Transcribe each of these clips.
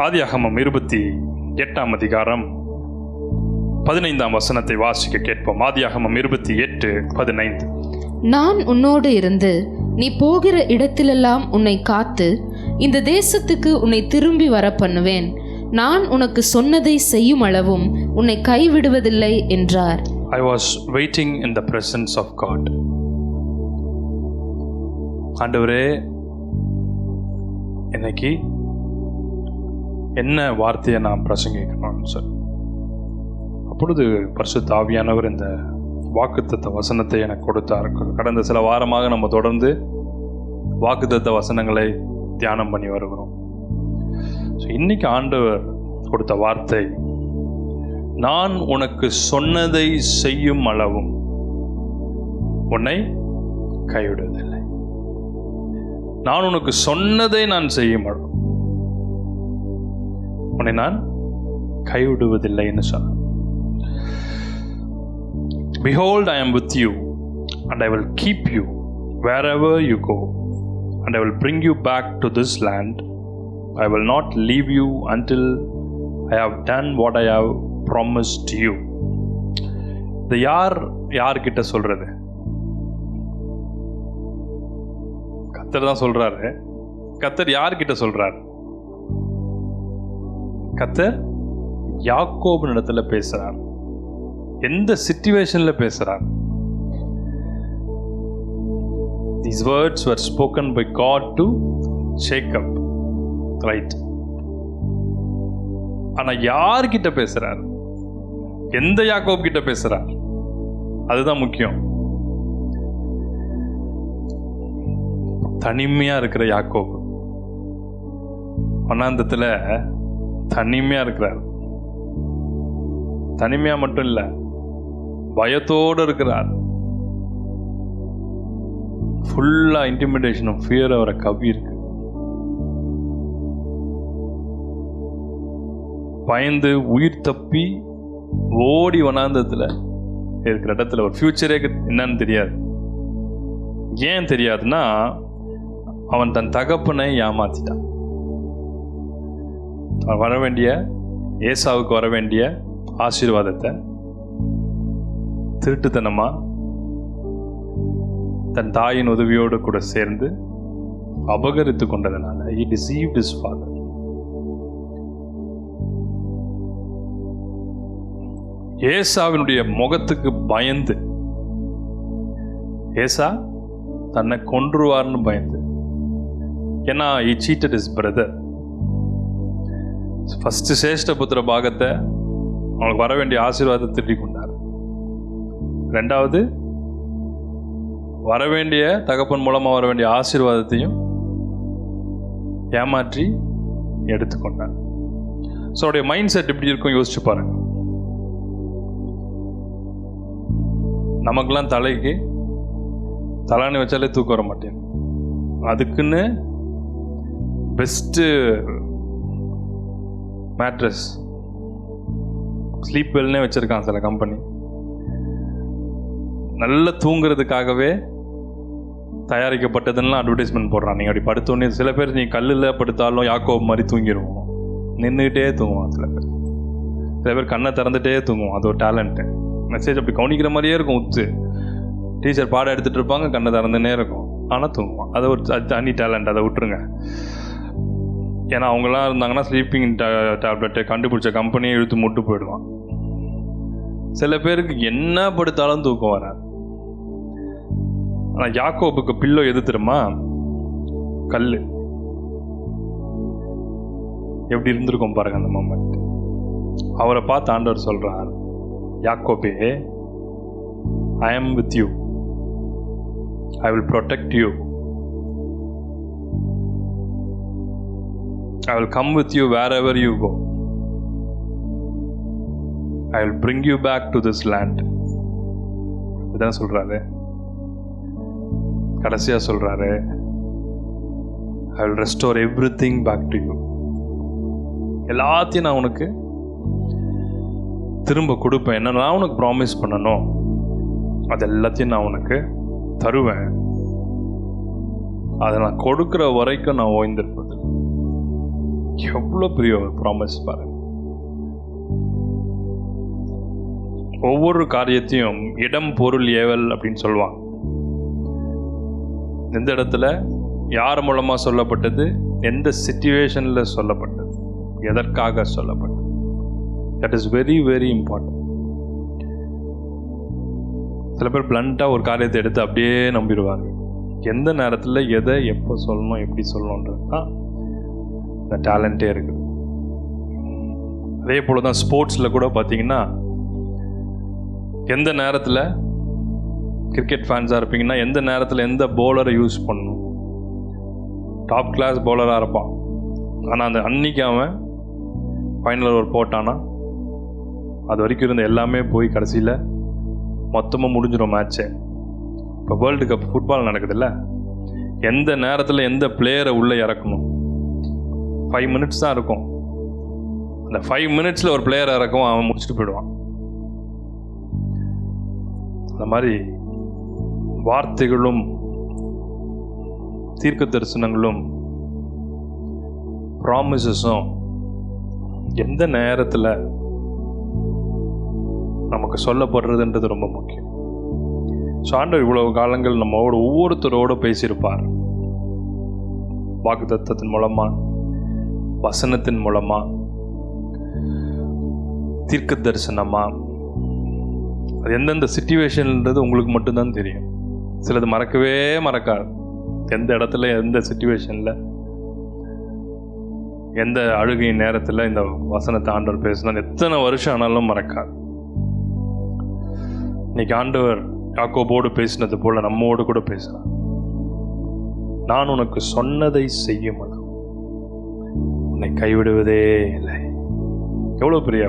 ஆதியாகமம் 28 அதிகாரம் 15 வசனத்தை வாசிக்க கேட்போம். ஆதியாகமம் 28:15. நான் உன்னோடு இருந்து நீ போகிற இடத்திலெல்லாம் உன்னை காத்து இந்த தேசத்துக்கு உன்னை திரும்பி வர பண்ணுவேன். நான் உனக்கு சொன்னதை செய்யும் அளவும் உன்னை கைவிடுவதில்லை என்றார். I was waiting in the presence of God. ஆண்டவரே, இன்னைக்கு என்ன வார்த்தையை நான் பிரசங்கிக்கணும்னு சொல்லி அப்பொழுது பரிசுத்த ஆவியானவர் இந்த வாக்குத்தத்த வசனத்தை எனக்கு கொடுத்தார். கடந்த சில வாரமாக நம்ம தொடர்ந்து வாக்குத்தத்த வசனங்களை தியானம் பண்ணி வருகிறோம். ஸோ இன்னைக்கு ஆண்டவர் கொடுத்த வார்த்தை, நான் உனக்கு சொன்னதை செய்யும் அளவும் உன்னை கைவிடுவதில்லை. நான் உனக்கு சொன்னதை நான் செய்யும் அளவும் உன்னை நான் கைவிடுவதில்லைன்னு சொன்னேன். Behold, I am with you, and I will keep you wherever you go, and I will bring you back to this land. I will not leave you until I have done what I have promised you. இது யார்கிட்ட சொல்றது? கர்த்தர் தான் சொல்றாரு. கர்த்தர் யார்கிட்ட சொல்றாரு? கர்த்தர் யாக்கோபின் இடத்துல பேசுறார். எந்த சிச்சுவேஷன்ல பேசுறார்? These words were spoken by God to Jacob, right? ஆனா யார்கிட்ட பேசுறார்? எந்த யாக்கோப் கிட்ட பேசுறார்? அதுதான் முக்கியம். தனிமையா இருக்கிற யாக்கோப் வனாந்தத்துல தனிமையா இருக்கிறார். தனிமையா மட்டும் இல்ல, பயத்தோடு இருக்கிறார். ஃபுல்லா இன்டிமிடேஷன், ஃபியர் அவரை கவி இருக்கு. பயந்து உயிர் தப்பி ஓடி வனாந்தத்துல இருக்கிற இடத்துல ஒரு ஃபியூச்சரே என்னன்னு தெரியாது. ஏன் தெரியாதுன்னா, அவன் தன் தகப்பனை ஏமாத்திட்டான். அவன் வர வேண்டிய, ஏசாவுக்கு வர வேண்டிய ஆசீர்வாதத்தை திருட்டுத்தனமா தன் தாயின் உதவியோடு கூட சேர்ந்து அபகரித்து கொண்டதனால he deceived his father. ஏசாவினுடைய முகத்துக்கு பயந்து, ஏசா தன்னை கொன்றுவார்னு பயந்து, ஏன்னா he cheated his brother. First சேஷ்ட புத்திர பாகத்தை, அவனுக்கு வர வேண்டிய ஆசீர்வாதத்தை திருடி கொண்டார். ரெண்டாவது, வரவேண்டிய தகப்பன் மூலமா வர வேண்டிய ஆசீர்வாதத்தையும் ஏமாற்றி எடுத்துக்கொண்டார். ஸோ அவருடைய மைண்ட் செட் எப்படி இருக்கும் யோசிச்சு பாருங்க. நமக்கெல்லாம் தலைக்கு தலானி வச்சாலே தூக்கம் வர மாட்டேன். அதுக்குன்னு பெஸ்ட்டு மேட்ரஸ், ஸ்லீப் வெல்னே வச்சிருக்கான் சில கம்பெனி. நல்ல தூங்குறதுக்காகவே தயாரிக்கப்பட்டதுன்னா அட்வர்டைஸ்மெண்ட் போடுறான். நீங்கள் அப்படி படுத்தோன்னே, சில பேர் நீ கல்லில் படுத்தாலும் யாக்கோப் மாதிரி தூங்கிடுவோம். நின்றுக்கிட்டே தூங்குவான். சில பேர் கண்ணை திறந்துட்டே தூங்குவோம். அது ஒரு டேலண்ட்டு. மெசேஜ் அப்படி கவனிக்கிற மாதிரியே இருக்கும். உத்து டீச்சர் பாடம் எடுத்துகிட்டு இருப்பாங்க, கண்ணை திறந்துன்னே இருக்கும், ஆனால் தூங்குவான். அது ஒரு தனி டேலண்ட். அதை விட்டுருங்க. ஏன்னா அவங்களாம் இருந்தாங்கன்னா ஸ்லீப்பிங் டேப்லெட்டை கண்டுபிடிச்ச கம்பெனியை இழுத்து முட்டு போயிடுவான். சில பேருக்கு என்ன படுத்தாலும் தூக்கம் வராது. ஆனால் யாக்கோபுக்கு பில்லோ எது தெரியுமா? கல். எப்படி இருந்திருக்கும் பாருங்க அந்த மொமெண்ட். அவரை பார்த்து ஆண்டவர் சொல்றார், யாக்கோபே, I am with you. I will protect you. I will come with you wherever you go. I will bring you back to this land. இதான் சொல்றாரு. கடைசியா சொல்றாரு, I will restore everything back to you. எல்லாத்தையும் நான் உனக்கு திரும்ப கொடுப்பேன். என்ன நான் உனக்கு ப்ராமிஸ் பண்ணணும் அது எல்லாத்தையும் நான் உனக்கு தருவேன். அதை நான் கொடுக்குற வரைக்கும் நான் ஓய்ந்திருப்பது. எவ்வளோ பெரிய ஒரு ப்ராமிஸ் பாருங்க. ஒவ்வொரு காரியத்தையும் இடம் பொருள் ஏவல் அப்படின்னு சொல்லுவாங்க. எந்த இடத்துல யார் மூலமாக சொல்லப்பட்டது, எந்த சிச்சுவேஷனில் சொல்லப்பட்டது, எதற்காக சொல்லப்பட்டது, that is very very important. சில பேர் பிளண்ட்டாக ஒரு காரியத்தை எடுத்து அப்படியே நம்பிடுவாங்க. எந்த நேரத்தில் எதை எப்போ சொல்லணும், எப்படி சொல்லணுன்றது தான் இந்த டேலண்ட்டே இருக்குது. அதே போல தான் ஸ்போர்ட்ஸில் கூட பார்த்தீங்கன்னா, எந்த நேரத்தில் கிரிக்கெட் ஃபேன்ஸாக இருப்பீங்கன்னா எந்த நேரத்தில் எந்த பவுலரை யூஸ் பண்ணணும். டாப் கிளாஸ் பவுலராக இருப்பான், ஆனால் அந்த அன்னைக்கு அவன் ஃபைனல் ஓவர் போட்டானா அது வரைக்கும் இருந்த எல்லாமே போய் கடைசியில் மொத்தமாக முடிஞ்சிடும் மேட்ச்சு. இப்போ வேர்ல்டு கப் ஃபுட்பால் நடக்குதுல்ல, எந்த நேரத்தில் எந்த பிளேயரை உள்ளே இறக்கணும். 5 minutes தான் இருக்கும். அந்த 5 minutesல ஒரு பிளேயரை இறக்கும், அவன் முடிச்சுட்டு போயிடுவான். அந்த மாதிரி வார்த்தைகளும் தீர்க்க தரிசனங்களும் ப்ராமிசஸும் எந்த நேரத்தில் நமக்கு சொல்லப்படுறதுன்றது ரொம்ப முக்கியம். ஸோ ஆண்டவர் இவ்வளவு காலங்கள் நம்மோட ஒவ்வொருத்தரோடு பேசியிருப்பார். வாக்குத்தத்தத்தின் மூலமா, வசனத்தின் மூலமா, தீர்க்க தரிசனமா. அது எந்தெந்த சிச்சுவேஷன்ன்றது உங்களுக்கு மட்டும்தான் தெரியும். சிலது மறக்கவே மறக்காது. எந்த இடத்துல, எந்த சிச்சுவேஷனில், எந்த அழுகை நேரத்தில் இந்த வசனத்தை ஆண்டவர் பேசினா எத்தனை வருஷம் ஆனாலும் மறக்காது. இன்னைக்கு ஆண்டவர் யாக்கோபோடு பேசினது போல நம்மோடு கூட பேசுகிறார். நான் உனக்கு சொன்னதை செய்யும் அளவு உன்னை கைவிடுவதே இல்லை. எவ்வளோ பெரிய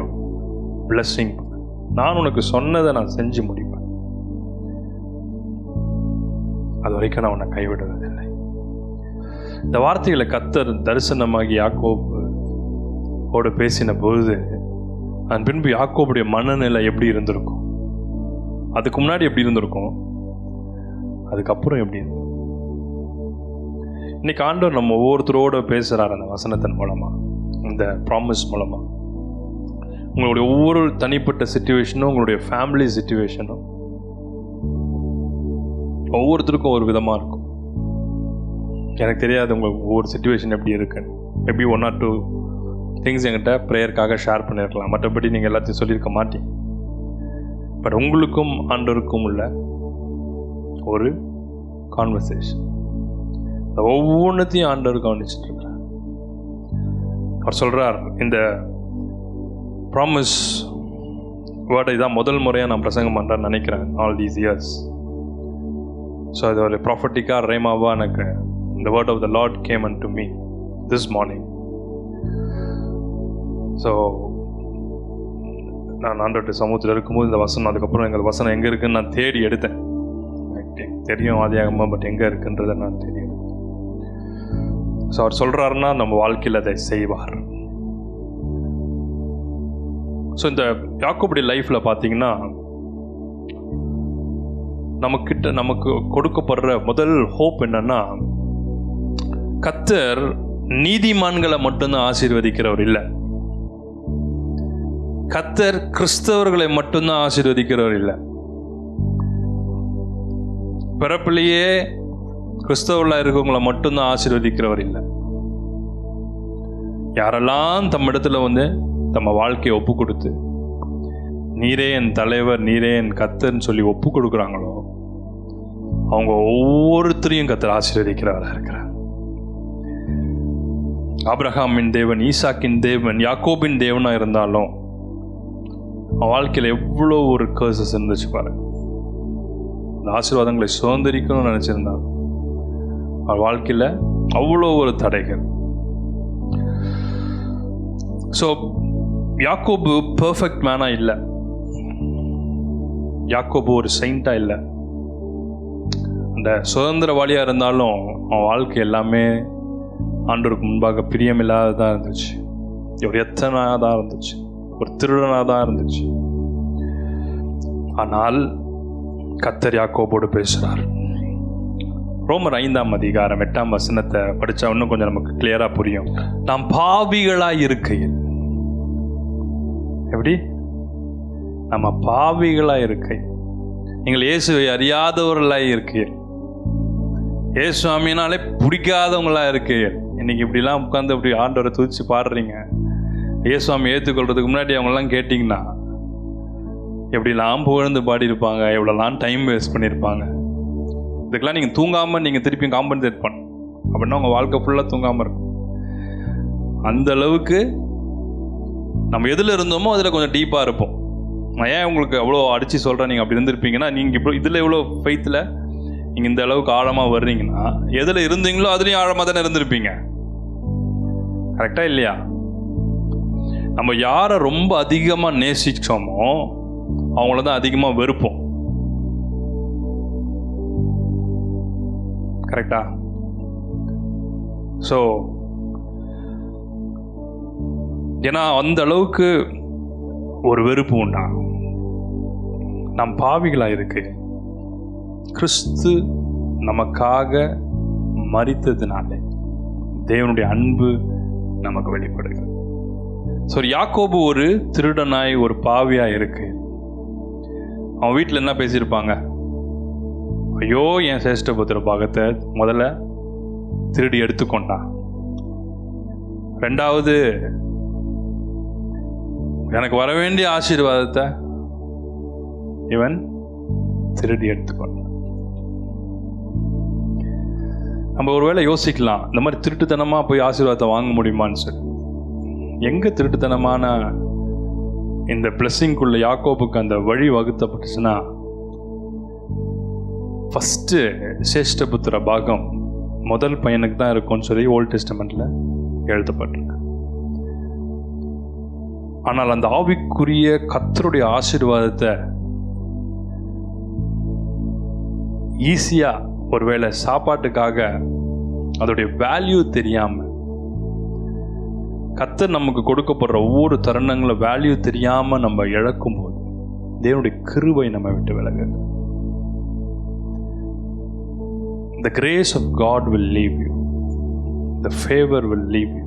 பிளஸ்ஸிங். நான் உனக்கு சொன்னதை நான் செஞ்சு முடிப்பேன், அது வரைக்கும் நான் உன்னை கைவிடுவதில்லை. இந்த வார்த்தைகளை கர்த்தர் தரிசனமாகி யாக்கோபோடு பேசின பொழுது அதன் பின்பு யாக்கோபுடைய மனநிலை எப்படி இருந்திருக்கும், அதுக்கு முன்னாடி எப்படி இருந்திருக்கும், அதுக்கப்புறம் எப்படி இருந்திருக்கும். இன்னைக்கு ஆண்டவர் நம்ம ஒவ்வொருத்தரோட பேசுகிறார் அந்த வசனத்தின் மூலமா, இந்த ப்ராமிஸ் மூலமா. உங்களுடைய ஒவ்வொரு தனிப்பட்ட சிச்சுவேஷனும், உங்களுடைய ஃபேமிலி சிச்சுவேஷனும் ஒவ்வொருத்தருக்கும் ஒரு விதமாக இருக்கும். எனக்கு தெரியாது உங்களுக்கு ஒவ்வொரு சிச்சுவேஷன் எப்படி இருக்குன்னு. மேபி 1 or 2 திங்ஸ் என்கிட்ட ப்ரேயருக்காக ஷேர் பண்ணியிருக்கலாம், மற்றபடி நீங்கள் எல்லாத்தையும் சொல்லியிருக்க மாட்டீங்க. பட் உங்களுக்கும் ஆண்டவருக்கும் உள்ள ஒரு கான்வர்சேஷன், ஒவ்வொன்றத்தையும் ஆண்டவர் கவனிச்சுட்டு இருக்கிறார். அவர் சொல்கிறார், இந்த ப்ராமிஸ் வேர்டை தான் முதல் முறையாக நான் பிரசங்கம் பண்ணுறேன்னு நினைக்கிறேன் ஆல் தீஸ் இயர்ஸ். ஸோ அது ஒரு ப்ராஃபட்டிக்காக ரேமாவாக எனக்கு the word of the Lord came unto me this morning. So நான் ஆண்டவருடைய சமூகத்தில் இருக்கும்போது இந்த வசனம், அதுக்கப்புறம் எங்கள் வசனம் எங்கே இருக்குன்னு நான் தேடி எடுத்தேன். தெரியும் ஆதியாகமம், பட் எங்கே இருக்குன்றதை நான் தேடி எடுத்தேன். ஸோ அவர் சொல்கிறாருன்னா நம்ம வாழ்க்கையில் அதை செய்வார். ஸோ இந்த யாக்கோபுடைய லைஃப்பில் பார்த்தீங்கன்னா நமக்கு கொடுக்கப்படுற முதல் ஹோப் என்னன்னா, கர்த்தர் நீதிமான்களை மட்டும்தான் ஆசீர்வதிக்கிறவர் இல்லை, கர்த்தர் கிறிஸ்தவர்களை மட்டும்தான் ஆசீர்வதிக்கிறவர் இல்லை. பிறப்பிலேயே கிறிஸ்தவர்களாக இருக்கவங்களை மட்டும்தான் ஆசீர்வதிக்கிறவர் இல்லை. யாரெல்லாம் தம் இடத்துல தம்ம வாழ்க்கையை ஒப்பு கொடுத்து நீரே என் தலைவர், நீரே என் கர்த்தர்னு சொல்லி ஒப்பு கொடுக்குறாங்களோ அவங்க ஒவ்வொருத்தரையும் கர்த்தர் ஆசீர்வதிக்கிறவராக இருக்கிறார். ஆபிரகாமின் தேவன், ஈசாக்கின் தேவன், யாக்கோபின் தேவனாக இருந்தாலும் அவன் வாழ்க்கையில் எவ்வளோ ஒரு கர்சஸ் இருந்துச்சு பாருங்க. அந்த ஆசீர்வாதங்களை சுதந்திரிக்கணும்னு நினச்சிருந்தாங்க, அவன் வாழ்க்கையில் அவ்வளோ ஒரு தடைகள். ஸோ யாக்கோபு பெர்ஃபெக்ட் மேனாக இல்லை, யாக்கோபு ஒரு செயிண்டாக இல்லை. அந்த சுதந்திரவாளியாக இருந்தாலும் அவன் வாழ்க்கை எல்லாமே ஆண்டவருக்கு முன்பாக பிரியமில்லாததாக இருந்துச்சு, ஒரு எத்தனாக தான் இருந்துச்சு, ஒரு திருடனாக தான் இருந்துச்சு. ஆனால் கர்த்தர் யாக்கோபோடு பேசுகிறார். ரோமர் 5ஆம் அதிகாரம் 8ஆம் வசனத்தை படித்தா இன்னும் கொஞ்சம் நமக்கு கிளியராக புரியும். நாம் பாவிகளாய் இருக்கையில், எப்படி நம்ம பாவிகளாய் இருக்கை, நீங்கள் இயேசுவை அறியாதவர்களாய் இருக்கையில், இயேசு சுவாமினாலே பிடிக்காதவங்களா இருக்கையில், இன்னைக்கு இப்படிலாம் உட்காந்து அப்படி ஆண்டவரை துதிச்சு பாடுறீங்க, இயேசு சுவாமி ஏற்றுக்கொள்றதுக்கு முன்னாடி அவங்கெல்லாம் கேட்டிங்கன்னா எப்படிலாம் புகழ்ந்து பாடியிருப்பாங்க, எவ்வளோலாம் டைம் வேஸ்ட் பண்ணியிருப்பாங்க. இதுக்கெல்லாம் நீங்கள் தூங்காமல் நீங்கள் திருப்பி காம்பன்சேட் பண்ணணும். அப்படின்னா உங்கள் வாழ்க்கை ஃபுல்லாக தூங்காமல் இருக்கும். அந்த அளவுக்கு நம்ம எதில் இருந்தோமோ அதில் கொஞ்சம் டீப்பாக இருப்போம். நான் ஏன் உங்களுக்கு அவ்வளோ அடித்து சொல்கிறேன், நீங்கள் அப்படி இருந்திருப்பீங்கன்னா, நீங்கள் இப்போ இதில் எவ்வளோ ஃபெய்த்தில் நீங்கள் இந்த அளவுக்கு ஆழமாக வர்றீங்கன்னா, எதில் இருந்தீங்களோ அதுலேயும் ஆழமாக தானே இருந்திருப்பீங்க. கரெக்டாக இல்லையா? நம்ம யாரை ரொம்ப அதிகமாக நேசிச்சோமோ அவங்கள தான் அதிகமாக வெறுப்போம். கரெக்டா? ஸோ ஏன்னா அந்த அளவுக்கு ஒரு வெறுப்பு உண்டாகும். நம் பாவிகளாக இருக்கு, கிறிஸ்து நமக்காக மரித்ததுனாலே தேவனுடைய அன்பு நமக்கு வெளிப்படுகிறது. ஸோ யாக்கோபு ஒரு திருடனாய் ஒரு பாவியாக இருக்கு. அவன் வீட்டில் என்ன பேசியிருப்பாங்க? ஐயோ, என் சேஷ்டபுத்திர பாகத்தை முதல்ல திருடி எடுத்துக்கொண்டான், ரெண்டாவது எனக்கு வர வேண்டிய ஆசீர்வாதத்தை இவன் திருடி எடுத்துக்கொண்டான். நம்ம ஒருவேளை யோசிக்கலாம், இந்த மாதிரி திருட்டுத்தனமா போய் ஆசீர்வாதத்தை வாங்க முடியுமான்னு சொல்லி. எங்க திருட்டுத்தனமான இந்த பிளஸிங்குள்ள யாக்கோபுக்கு அந்த வழி வகுத்தப்பட்டுச்சுன்னா, ஃபஸ்ட்டு சேஷ்டபுத்திர பாகம் முதல் பையனுக்கு தான் இருக்கும்னு சொல்லி ஓல்ட் டெஸ்டமெண்ட்ல எழுதப்பட்டிருக்கு. ஆனால் அந்த ஆவிக்குரிய கர்த்தருடைய ஆசீர்வாதத்தை ஈஸியா ஒருவேளை சாப்பாட்டுக்காக அதோடைய வேல்யூ தெரியாம, கர்த்தர் நமக்கு கொடுக்கப்படுற ஒவ்வொரு தருணங்கள வேல்யூ தெரியாம நம்ம இழக்கும் போது தேவனுடைய கிருபை நம்ம விட்டு விலகு. The grace of God will leave you. The favor will leave you.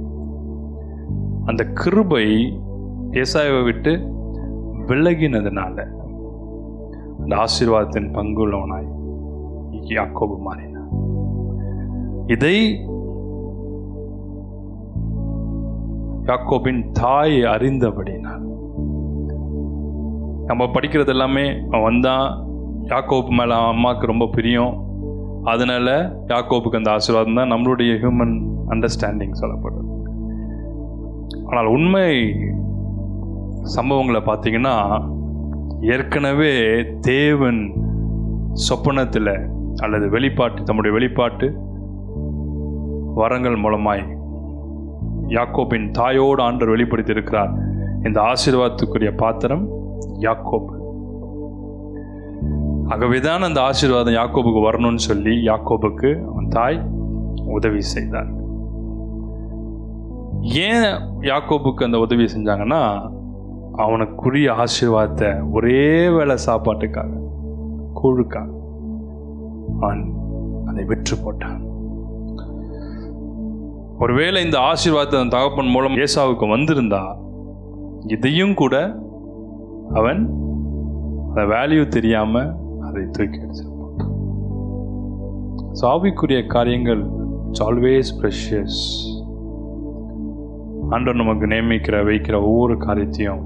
அந்த கிருபை ஏசாயாவை விட்டு விலகினதுனால அந்த ஆசீர்வாதத்தின் பங்குள்ளவனாய் யாக்கோபு மாறினார். இதை யாக்கோபின் தாய் அறிந்தபடினார். நம்ம படிக்கிறது எல்லாமே அவன் வந்தான், யாக்கோபு மேல அம்மாவுக்கு ரொம்ப பிரியம், அதனால யாக்கோபுக்கு அந்த ஆசீர்வாதம் தான் நம்மளுடைய ஹியூமன் அண்டர்ஸ்டாண்டிங் சொல்லப்படுது. ஆனால் உண்மை சம்பவங்களை பார்த்தீங்கன்னா, ஏற்கனவே தேவன் சொப்பனத்தில் அல்லது வெளிப்பாட்டு, தம்முடைய வெளிப்பாட்டு வரங்கள் மூலமாய் யாக்கோபின் தாயோடு ஆண்டவர் வெளிப்படுத்தி இருக்கிறார். இந்த ஆசீர்வாதத்துக்குரிய பாத்திரம் யாக்கோபு. ஆகவேதான் அந்த ஆசீர்வாதம் யாக்கோபுக்கு வரணும்னு சொல்லி யாக்கோபுக்கு அவன் தாய் உதவி செய்தார். ஏன் யாக்கோபுக்கு அந்த உதவி செஞ்சாங்கன்னா, அவனுக்குரிய ஆசீர்வாதத்தை ஒரே வேளை சாப்பாட்டுக்காக, கூழுக்காக அவன் அதை விற்று போட்டான். ஒருவேளை இந்த ஆசீர்வாதத்தை அந்த தகப்பன் மூலம் ஏசாவுக்கு வந்திருந்தா, இதையும் கூட அவன் அந்த வேல்யூ தெரியாம அதை தூக்கி அடிச்சிருப்பான். ஆவிக்குரிய காரியங்கள் இட்ஸ் ஆல்வேஸ் ப்ரெஷியஸ். ஆண்டவர் நமக்கு நியமிக்கிற வைக்கிற ஒவ்வொரு காரியத்தையும்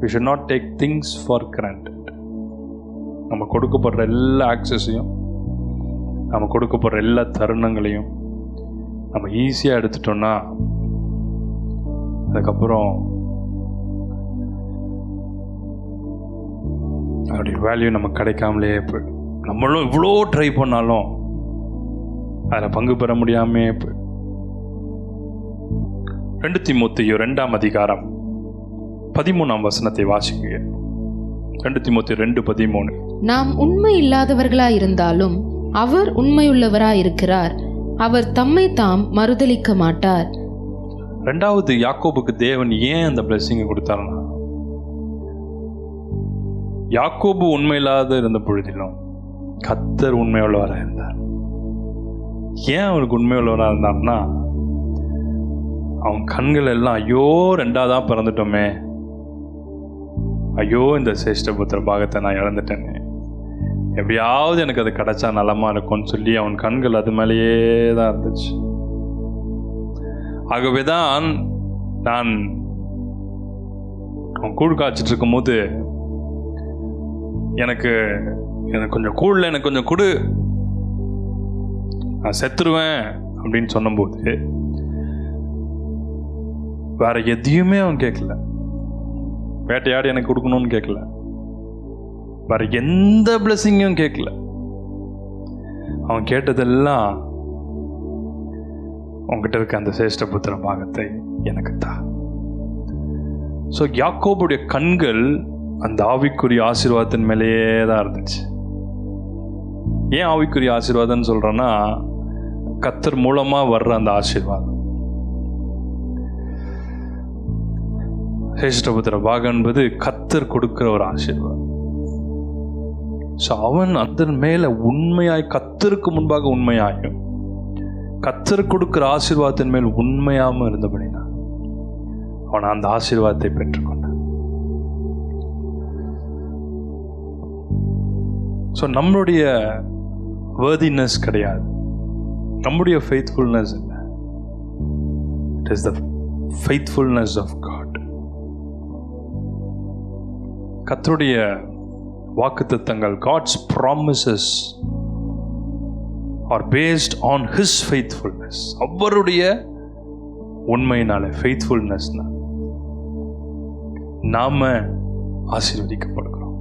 we should not take things for granted. நம்ம கொடுக்கப்படுற எல்லா ஆக்சஸையும், நம்ம கொடுக்கப்படுற எல்லா தருணங்களையும் நம்ம ஈஸியாக எடுத்துட்டோம்னா அதுக்கப்புறம் அதோடைய வேல்யூ நமக்கு கிடைக்காமலே போயிடும். நம்மளும் இவ்வளோ ட்ரை பண்ணாலும் அதில் பங்கு பெற முடியாமே போயிடும். 2 தீமோத்தேயு 2ஆம் அதிகாரம் 13ஆம் வசனத்தை வாசிங்க. 2 தீமோத்தேயு 2:13. நாம் உண்மை இல்லாதவர்களாய் இருந்தாலும் அவர் உண்மையுள்ளவராய் இருக்கிறார், அவர் தம்மை தாம் மறுதலிக்க மாட்டார். ரெண்டாவது, யாக்கோபுக்கு தேவன் ஏன் அந்த பிளெஸிங்கை கொடுத்தாருன்னா, யாக்கோபு உண்மையில்லாத இருந்த பொழுதிலும் கர்த்தர் உண்மையுள்ளவராக இருந்தார். ஏன் அவருக்கு உண்மையுள்ளவராக இருந்தார்னா, அவன் கண்கள் எல்லாம் ஐயோ 2ஆவதா பிறந்துட்டோமே, ஐயோ இந்த சேஷ்டபுத்திர பாகத்தை நான் இழந்துட்டேனே, எப்படியாவது எனக்கு அது கிடைச்சா நலமா இருக்கும்னு சொல்லி அவன் கண்கள் அது மேலேயே தான் இருந்துச்சு. ஆகவேதான் நான் அவன் கூழ் காய்ச்சிட்டு இருக்கும் போது எனக்கு கொஞ்சம் கூழ்ல எனக்கு கொஞ்சம் கொடு, நான் செத்துருவேன் அப்படின்னு சொன்னபோது வேற எதையுமே அவன் கேட்கல. வேட்டையாடி எனக்கு கொடுக்கணும்னு கேட்கல, வேற எந்த பிளஸிங்கும் கேட்கல. அவன் கேட்டதெல்லாம் உங்ககிட்ட இருக்க அந்த சேஷ்டபுத்திர பாகத்தை எனக்கு தான். ஸோ யாக்கோபுடைய கண்கள் அந்த ஆவிக்குரிய ஆசீர்வாதத்தின் மேலேயே தான் இருந்துச்சு. ஏன் ஆவிக்குரிய ஆசீர்வாதம்னு சொல்றேன்னா, கர்த்தர் மூலமா வர்ற அந்த ஆசீர்வாதம். சேஷ்டபுத்திர பாகம் என்பது கர்த்தர் கொடுக்கிற ஒரு ஆசீர்வாதம். ஸோ அவன் அதன் மேல உண்மையாய், கர்த்தருக்கு முன்பாக உண்மையாயும் கர்த்தர் கொடுக்கிற ஆசீர்வாதத்தின் மேல் உண்மையாம இருந்தபடினா அவன் அந்த ஆசீர்வாதத்தை பெற்றுக்கொண்டான். ஸோ நம்மளுடைய worthiness கிடையாது, நம்முடைய faithfulness இல்லை. It is the faithfulness of God. கர்த்தருடைய வாக்குத்தத்தங்கள், God's promises are based on His faithfulness. அவருடைய உண்மையினால, faithfulnessனா நாம ஆசீர்வதிக்கப்படுகிறோம்.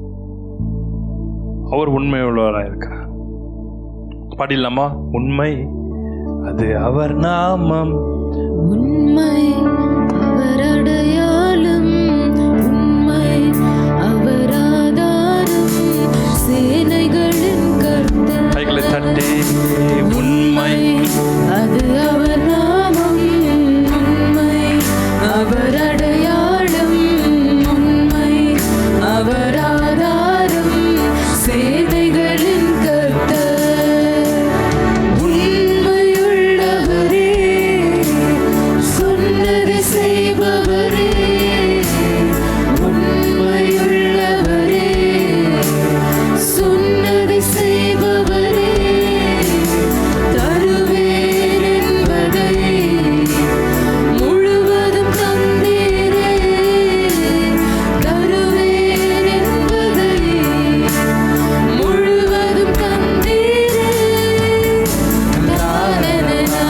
அவர் உண்மையுள்ளவராக இருக்கிறார். பாடிடலாமா? உண்மை அது அவர் நாமம், உண்மை அவர் அடையாளம், உண்மை அவர் ஆதாரம், சேனைகளின் கர்த்தர். கைகளை தட்டி உண்மை அது அவர் நாமம், உண்மை அவர் அடையாளம், உண்மை அவர் ஆதாரம், சேனைகளின் கர்த்தர். உண்மையுள்ளவரே, சொன்னதை செய்பவரே, உண்மையுள்ளவரே, சொன்னதை செய்பவரே, தருவேன் என்பதை முழுவதும் தந்தீரே, தருவேன் என்பதை முழுவதும் தந்தீரே. தானனனா,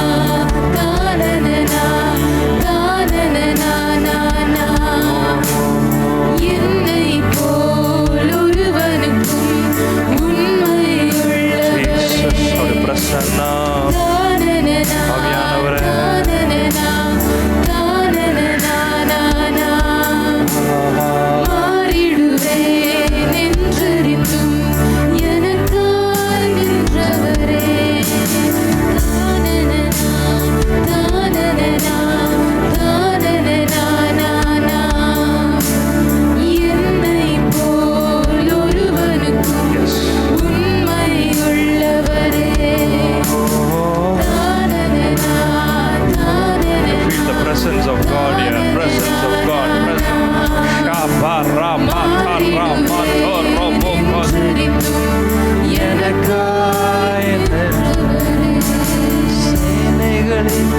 தானனனா, தானனனானானா. என்னைப் போல் ஒருவனுக்கும் உண்மையுள்ளவரே. அவருடைய பிரசன்னம், தானனனா, ஆவியானவரே. தானனனா, தானனனானானா. மாறிடுவேன் என்றறிந்தும் எனக்காய் நின்றவரே. தானனனா, தானனனா, தானனனானானா. என்னைப் போல் ஒருவனுக்கும் உண்மையுள்ளவரே. தானனனா, தானனனா. Feel the presence of God here. Presence of God. சேனைகளின்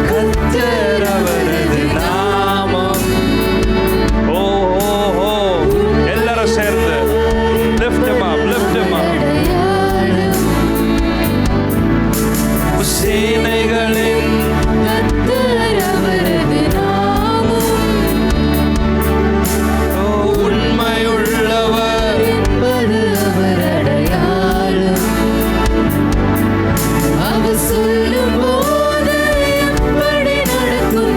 கர்த்தர் அவரது நாமம். ஓ ஓ ஓ, எல்லாரும் சேர்ந்து lift him up, lift him up. சேனைகளின் கர்த்தர் அவரது நாமம், உண்மையுள்ளவர் என்பது அவர் அடையாளம். அவர் சொல்லும்போது எப்படி நடக்கும்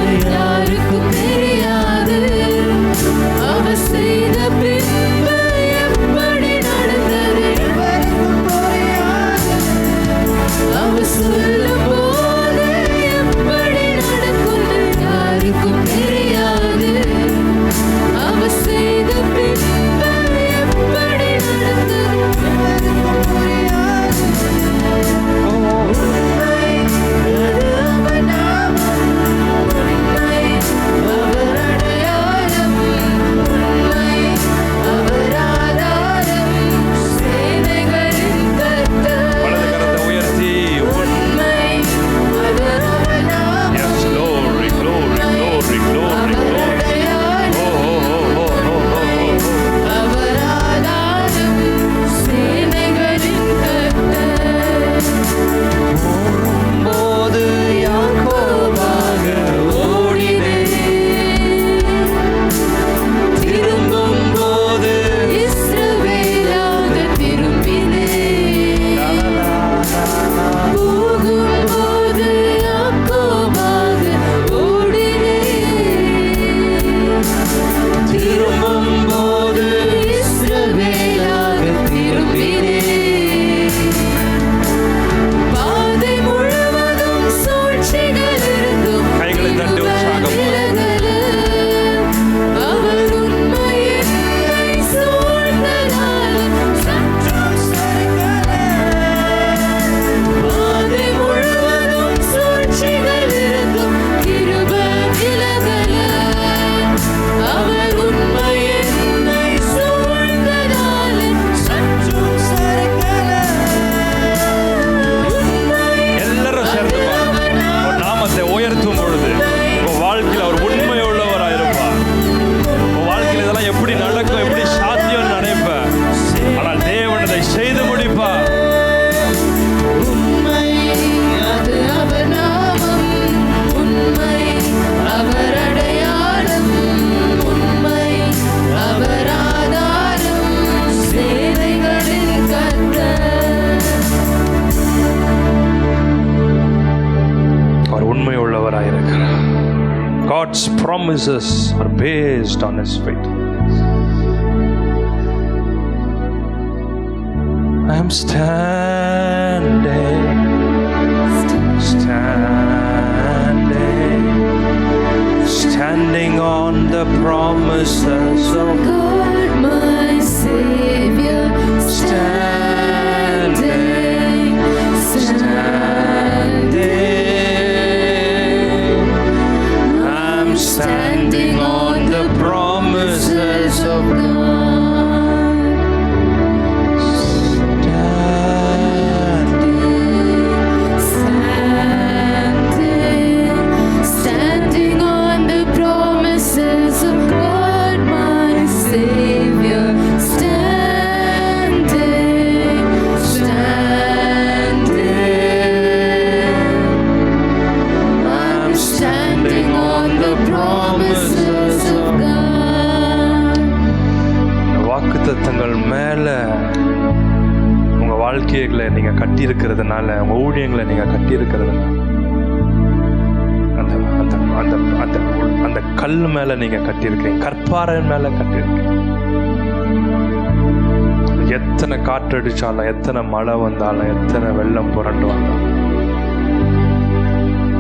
promises are based on his faithfulness. I am standing on the promises of God, my Savior, standing. I'm standing on the promises of God. Standing on the promises of God, my Savior, standing. I'm standing on the promises of God. வாக்குத்தத்தங்கள் மேல உங்க வாழ்க்கைகளை நீங்க கட்டி இருக்கிறதுனால, உங்க ஊழியங்களை நீங்க கட்டி இருக்கிறதுனால, அந்த அந்த அந்த அந்த அந்த கல் மேல நீங்க கட்டியிருக்கீங்க, கற்பாறை மேல கட்டியிருக்கீங்க. எத்தனை காற்றடிச்சாலும், எத்தனை மழை வந்தாலும், எத்தனை வெள்ளம் புரண்டு வந்தாலும்,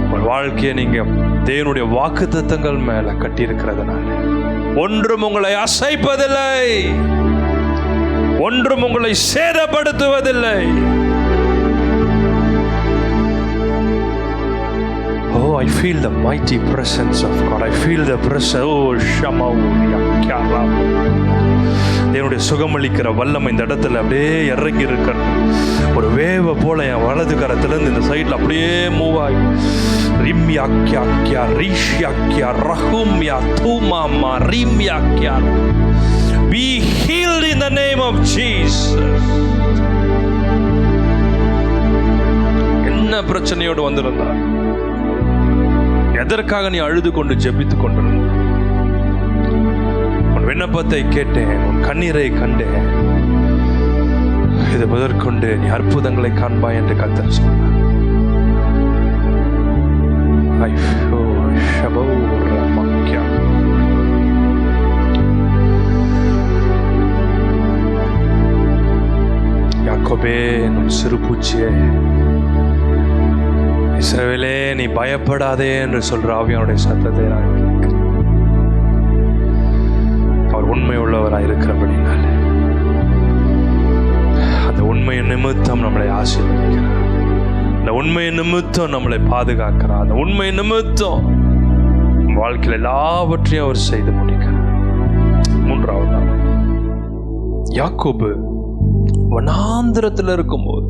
உங்கள் வாழ்க்கையை நீங்க தேவனுடைய வாக்குத்தத்தங்கள் மேல கட்டி இருக்கிறதுனால ஒன்றும் உங்களை அசைப்பதில்லை, ஒன்றும் உங்களை சேதப்படுத்துவதில்லை. Oh, I feel the mighty presence of God. I feel the presence. Oh, Shamauriya Kyara. தேவனுடைய சுகமளிக்கிற வல்லமை இந்த இடத்துல அப்படியே இறங்கி இருக்கிறது. ஒரு வேவை போல என் வலது கரத்திலிருந்து இந்த சைடில் அப்படியே மூவ் ஆகி ரிம்யாக்கியா ரீஷ்யாக்கியா ரஹும்யா தூமாமா ரிம்யாக்கியா. Be healed in the name of Jesus. என்ன பிரச்சனையோடு வந்திருந்தா, எதற்காக நீ அழுது கொண்டு ஜெபித்துக் கொண்டிருந்த, உன் விண்ணப்பத்தை கேட்டேன், உன் கண்ணீரை கண்டேன், இது முதற்கொண்டு நீ அற்புதங்களை காண்பாய் என்று கர்த்தர் சொன்னார். யாக்கோபே, நம் சிறு பூச்சியே, இஸ்ரவேலே, நீ பயப்படாதே என்று சொல்ற ஆவியானுடைய சத்தத்தை நான் கேட்கிறேன். அவர் உண்மை உள்ளவராய் இருக்கிறபடினால அந்த உண்மையின் நிமித்தம் நம்மளை ஆசீர்வதிக்கிறார், அந்த உண்மையின் நிமித்தம் நம்மளை பாதுகாக்கிறார், அந்த உண்மையின் நிமித்தம் வாழ்க்கையில் எல்லாவற்றையும் அவர் செய்து முடிக்கிறார். மூன்றாவது, யாக்கோபு வனாந்திரத்தில் இருக்கும்போது,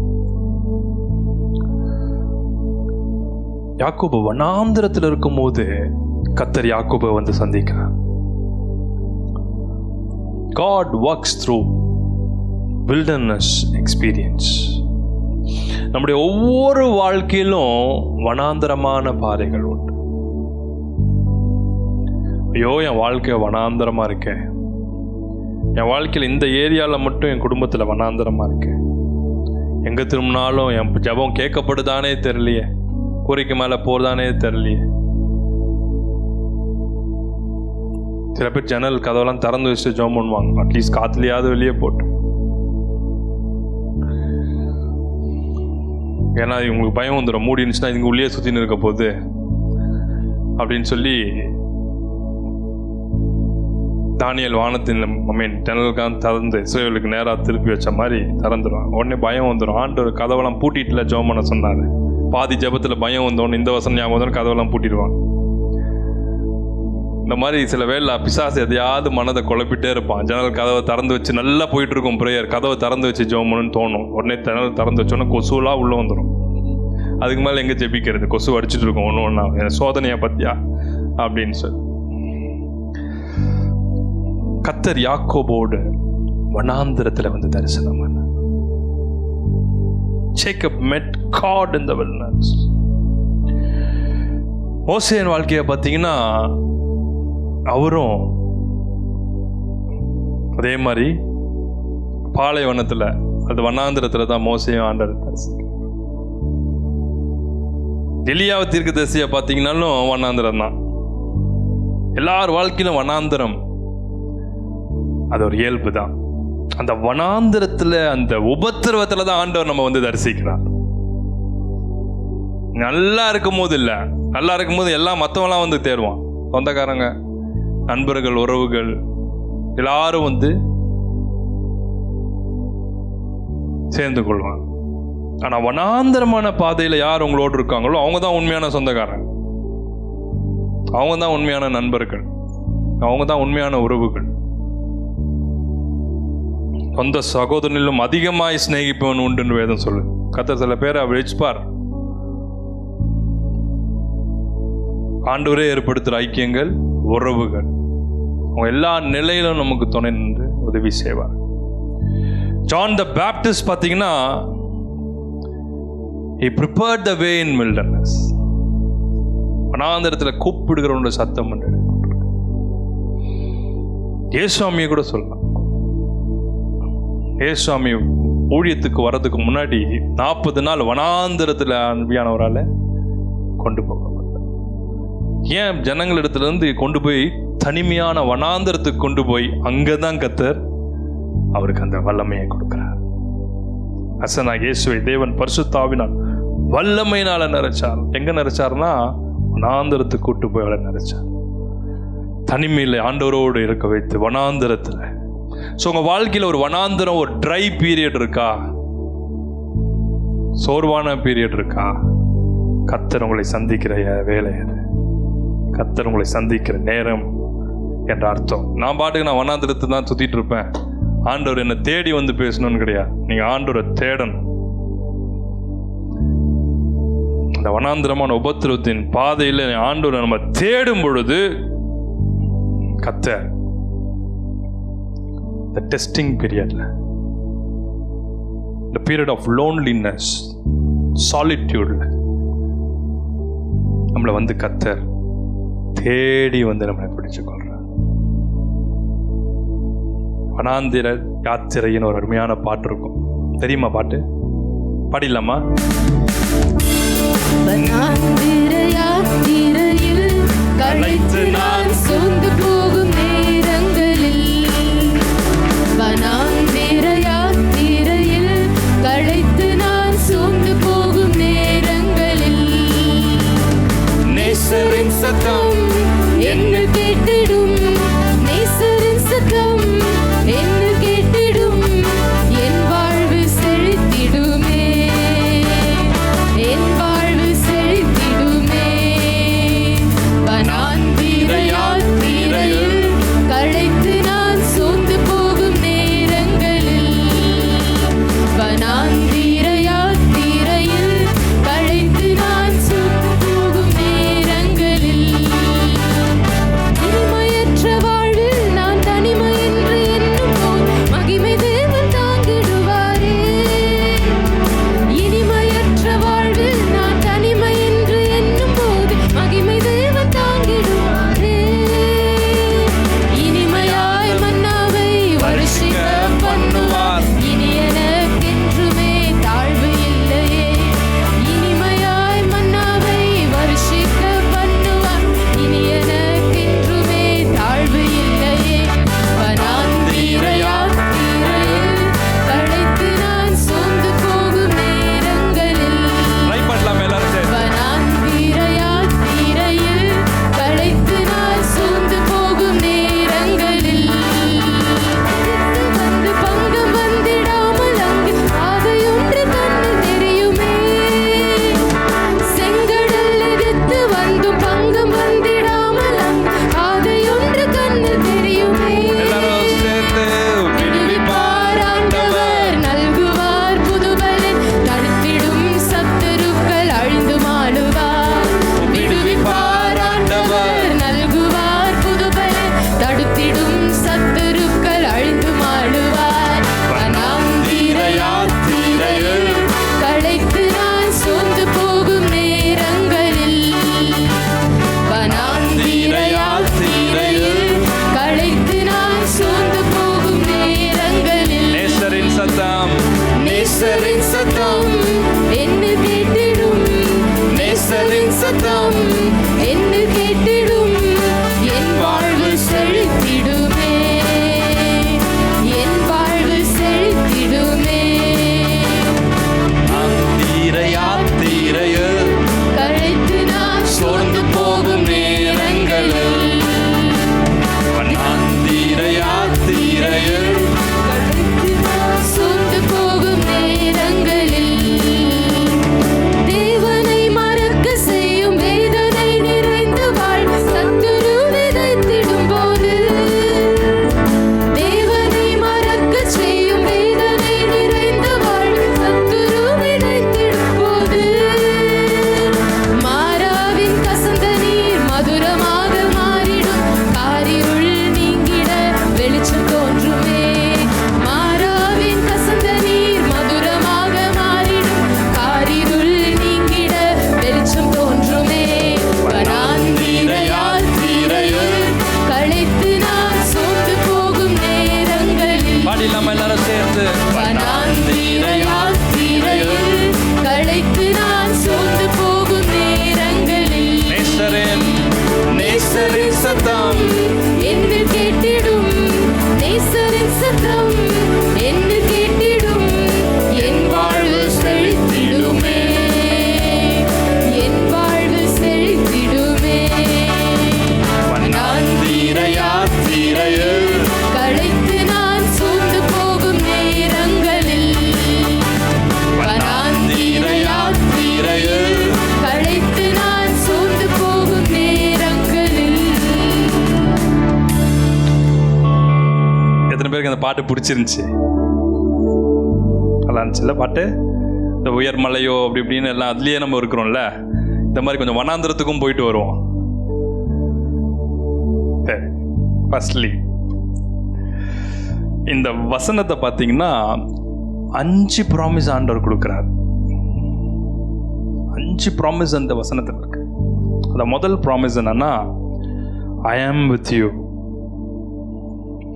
யாக்கோபு வனாந்திரத்தில் இருக்கும்போது கர்த்தர் யாக்கோபை வந்து சந்திக்கிறார். God works through wilderness experience. நம்முடைய ஒவ்வொரு வாழ்க்கையிலும் வனாந்தரமான பாதைகள் உண்டு. ஐயோ, என் வாழ்க்கை வனாந்தரமா இருக்கேன், என் வாழ்க்கையில் இந்த ஏரியாவில் மட்டும் என் குடும்பத்தில் வனாந்தரமா இருக்கேன், எங்கே திரும்பினாலும் என் ஜெபம் கேட்கப்படுதானே தெரியலையே, கூரைக்கு மேலே போகிறதானே தெரியலையே. சில பேர் ஜன்னல் கதவெல்லாம் திறந்து வச்சுட்டு ஜெபம் பண்ணுவாங்க, அட்லீஸ்ட் காத்துலையாவது வெளியே போட்டு. ஏன்னா இவங்களுக்கு பயம் வந்துடும், மூடி இருந்துச்சுன்னா இதுங்க உள்ளே சுற்றின்னு இருக்க போகுது அப்படின்னு சொல்லி தானியல் வானத்தின் ஜன்னலுக்காக திறந்து இஸ்ரவேலுக்கு நேராக திருப்பி வச்ச மாதிரி திறந்துடுவாங்க. உடனே பயம் வந்துடும். ஆண்டவர் கதவெல்லாம் பூட்டிட்டுல ஜெபம் பண்ண சொன்னார். பாதி ஜெபத்தில் பயம் வந்தோன்னு இந்த வசனம் ஞாபகம் வந்தோன்னு கதவெல்லாம் பூட்டிடுவாங்க. இந்த மாதிரி சில வேளை பிசாசு எதையாவது மனதை குழப்பிட்டே இருப்பான். ஜன்னல் கதவை திறந்து வச்சு நல்லா போயிட்டு இருக்கும் ப்ரேயர், கதவை திறந்து வச்சு ஜெபம் பண்ணணும்னு தோணும். உடனே ஜன்னல் திறந்து வச்சோன்னா கொசுவெலாம் உள்ளே வந்துடும். அதுக்கு மேலே எங்கே ஜெபிக்கிறது, கொசு அடிச்சுட்டு இருக்கும் ஒன்று ஒன்றா, சோதனையை பற்றியா அப்படின்னு சொல்லி. கர்த்தர் யாக்கோபோடு வனாந்திரத்தில் வந்து தரிசனம் பண்ண. Jacob met God in the wilderness. மோசேயின் வாழ்க்கையை பார்த்தீங்கன்னா அவரும் அதே மாதிரி பாலைவனத்தில், அது வனாந்திரத்தில் தான் மோசையும் ஆண்டவர் தரிசிக்க. எலியாவை தீர்க்கதரிசியை பார்த்தீங்கன்னாலும் வனாந்திரம் தான். எல்லார் வாழ்க்கையிலும் வனாந்தரம் அது ஒரு இயல்பு தான். அந்த வனாந்திரத்துல அந்த உபத்திரவத்துல தான் ஆண்டவர் நம்ம வந்து தரிசிக்கிறார். நல்லா இருக்கும் போது இல்லை, நல்லா இருக்கும் போது எல்லாம் மற்றவங்களாம் வந்து தேடுவான். சொந்தக்காரங்க, நண்பர்கள், உறவுகள் எல்லாரும் வந்து சேர்ந்து கொள்வாங்க. ஆனா வனாந்தரமான பாதையில யார் உங்களோடு இருக்காங்களோ அவங்க தான் உண்மையான சொந்தக்காரங்க, அவங்க தான் உண்மையான நண்பர்கள், அவங்க தான் உண்மையான உறவுகள். சொந்த சகோதரனிலும் அதிகமாய் சிநேகிப்பவன் உண்டுன்னு வேதம் சொல்லு. கர்த்தர் சில பேரை வச்சுப்பார். ஆண்டவரே ஏற்படுத்துகிற ஐக்கியங்கள், உறவுகள், அவங்க எல்லா நிலையிலும் நமக்கு துணை நின்று உதவி செய்வார். ஜான் த பேப்டிஸ்ட் பார்த்தீங்கன்னா, he prepared the way in wilderness. வனாந்தரத்தில் கூப்பிடுகிறவனோட சத்தம் பண்ணு. இயேசுவாமியை கூட சொல்லலாம். இயேசுவாமி ஊழியத்துக்கு வர்றதுக்கு முன்னாடி 40 நாள் வனாந்தரத்தில் அன்பியானவரால் கொண்டு போகப்பட்டார். ஏன் ஜனங்களிடத்திலிருந்து கொண்டு போய் தனிமையான வனாந்தரத்துக்கு கொண்டு போய் அங்கதான் கர்த்தர் அவருக்கு அந்த வல்லமையை கொடுக்கிறார். அசனா இயேசுவை தேவன் பரிசுத்தாவினால் வல்லமையினால நிறைச்சார். எங்க நிறைச்சார்னா வனாந்தரத்துக்கு கூட்டு போய் அவளை நிறைச்சார். தனிமையில் ஆண்டவரோடு இருக்க வைத்து வனாந்தரத்தில். ஸோ உங்கள் வாழ்க்கையில் ஒரு வனாந்தரம், ஒரு ட்ரை பீரியட் இருக்கா, சோர்வான பீரியட் இருக்கா, கர்த்தர் உங்களை சந்திக்கிற வேலை அது, கர்த்தர் உங்களை சந்திக்கிற நேரம் என்ற அர்த்தம். நான் பாட்டுக்கு நான் வனாந்தரத்தை தான் சுற்றிட்டு இருப்பேன், ஆண்டவர் என்னை தேடி வந்து பேசணும்னு கிடையாது. நீங்கள் ஆண்டவரை தேடணும். அந்த வனாந்தரமான உபத்திரவத்தின் பாதையில் ஆண்டவரை நம்ம தேடும் பொழுது கர்த்தர் the testing period, the period of loneliness, solitude, நம்மளை வந்து கர்த்தர் தேடி வந்து நம்மளை பிடிச்சு கொள்றார். வனாந்திர யாத்திரைன்னு ஒரு அருமையான பாட்டு இருக்கும், தெரியுமா? பாட்டு பாடிடலாமா? வனாந்திர யாத்திரையில் களைத்து நான் சோர்ந்து போகும் நேரங்களில், வனாந்திர யாத்திரையில் களைத்து நான் சோர்ந்து போகும் நேரங்களில், நேசரின் சத்தம் என்னில் கேட்டிடும், நேசரின் சத்தம் என்னில் கேட்டிடும், என் வாழ்வு செழித்திடுமே, என் வாழ்வு செழித்திடுமே. வனாந்திர யாத்திரையில் களைத்து நான் சோர்ந்து போகும் நேரங்களில், வனாந்திர யாத்திரையில் களைத்து நான் சோர்ந்து போகும் நேரங்களில், இனிமைய சத்தம் என்னில் கேட்டிடும், நேசரின் சத்தம் என்னில் கேட்டிடும், என் வாழ்வு செழித்திடுமே, என் வாழ்வு செழித்திடுமே. வனாந்திர யாத்திரையில் களைத்து நான் சூழ்ந்து போகும் நேரங்களில், வனாந்திர யாத்திரையில் களைத்து நான் சூழ்ந்து போகும் நேரங்களில். எத்தனை பேருக்கு அந்த பாட்டு பிடிச்சிருந்துச்சு? நல்லா இருந்துச்சுல்ல பாட்டு? இந்த உயர்மலையோ அப்படி இப்படின்னு எல்லாம் அதுலேயே நம்ம இருக்கிறோம்ல, இந்த மாதிரி கொஞ்சம் வனாந்திரத்துக்கும் போயிட்டு வருவோம். ஃபர்ஸ்ட்லி இந்த வசனத்தை பார்த்தீங்கன்னா 5 ப்ராமிஸ் ஆண்டவர் கொடுக்குறார். 5 ப்ராமிஸ் அந்த வசனத்தில் இருக்கு. அந்த முதல் ப்ராமிஸ் என்னன்னா, ஐ ஆம் வித் யூ,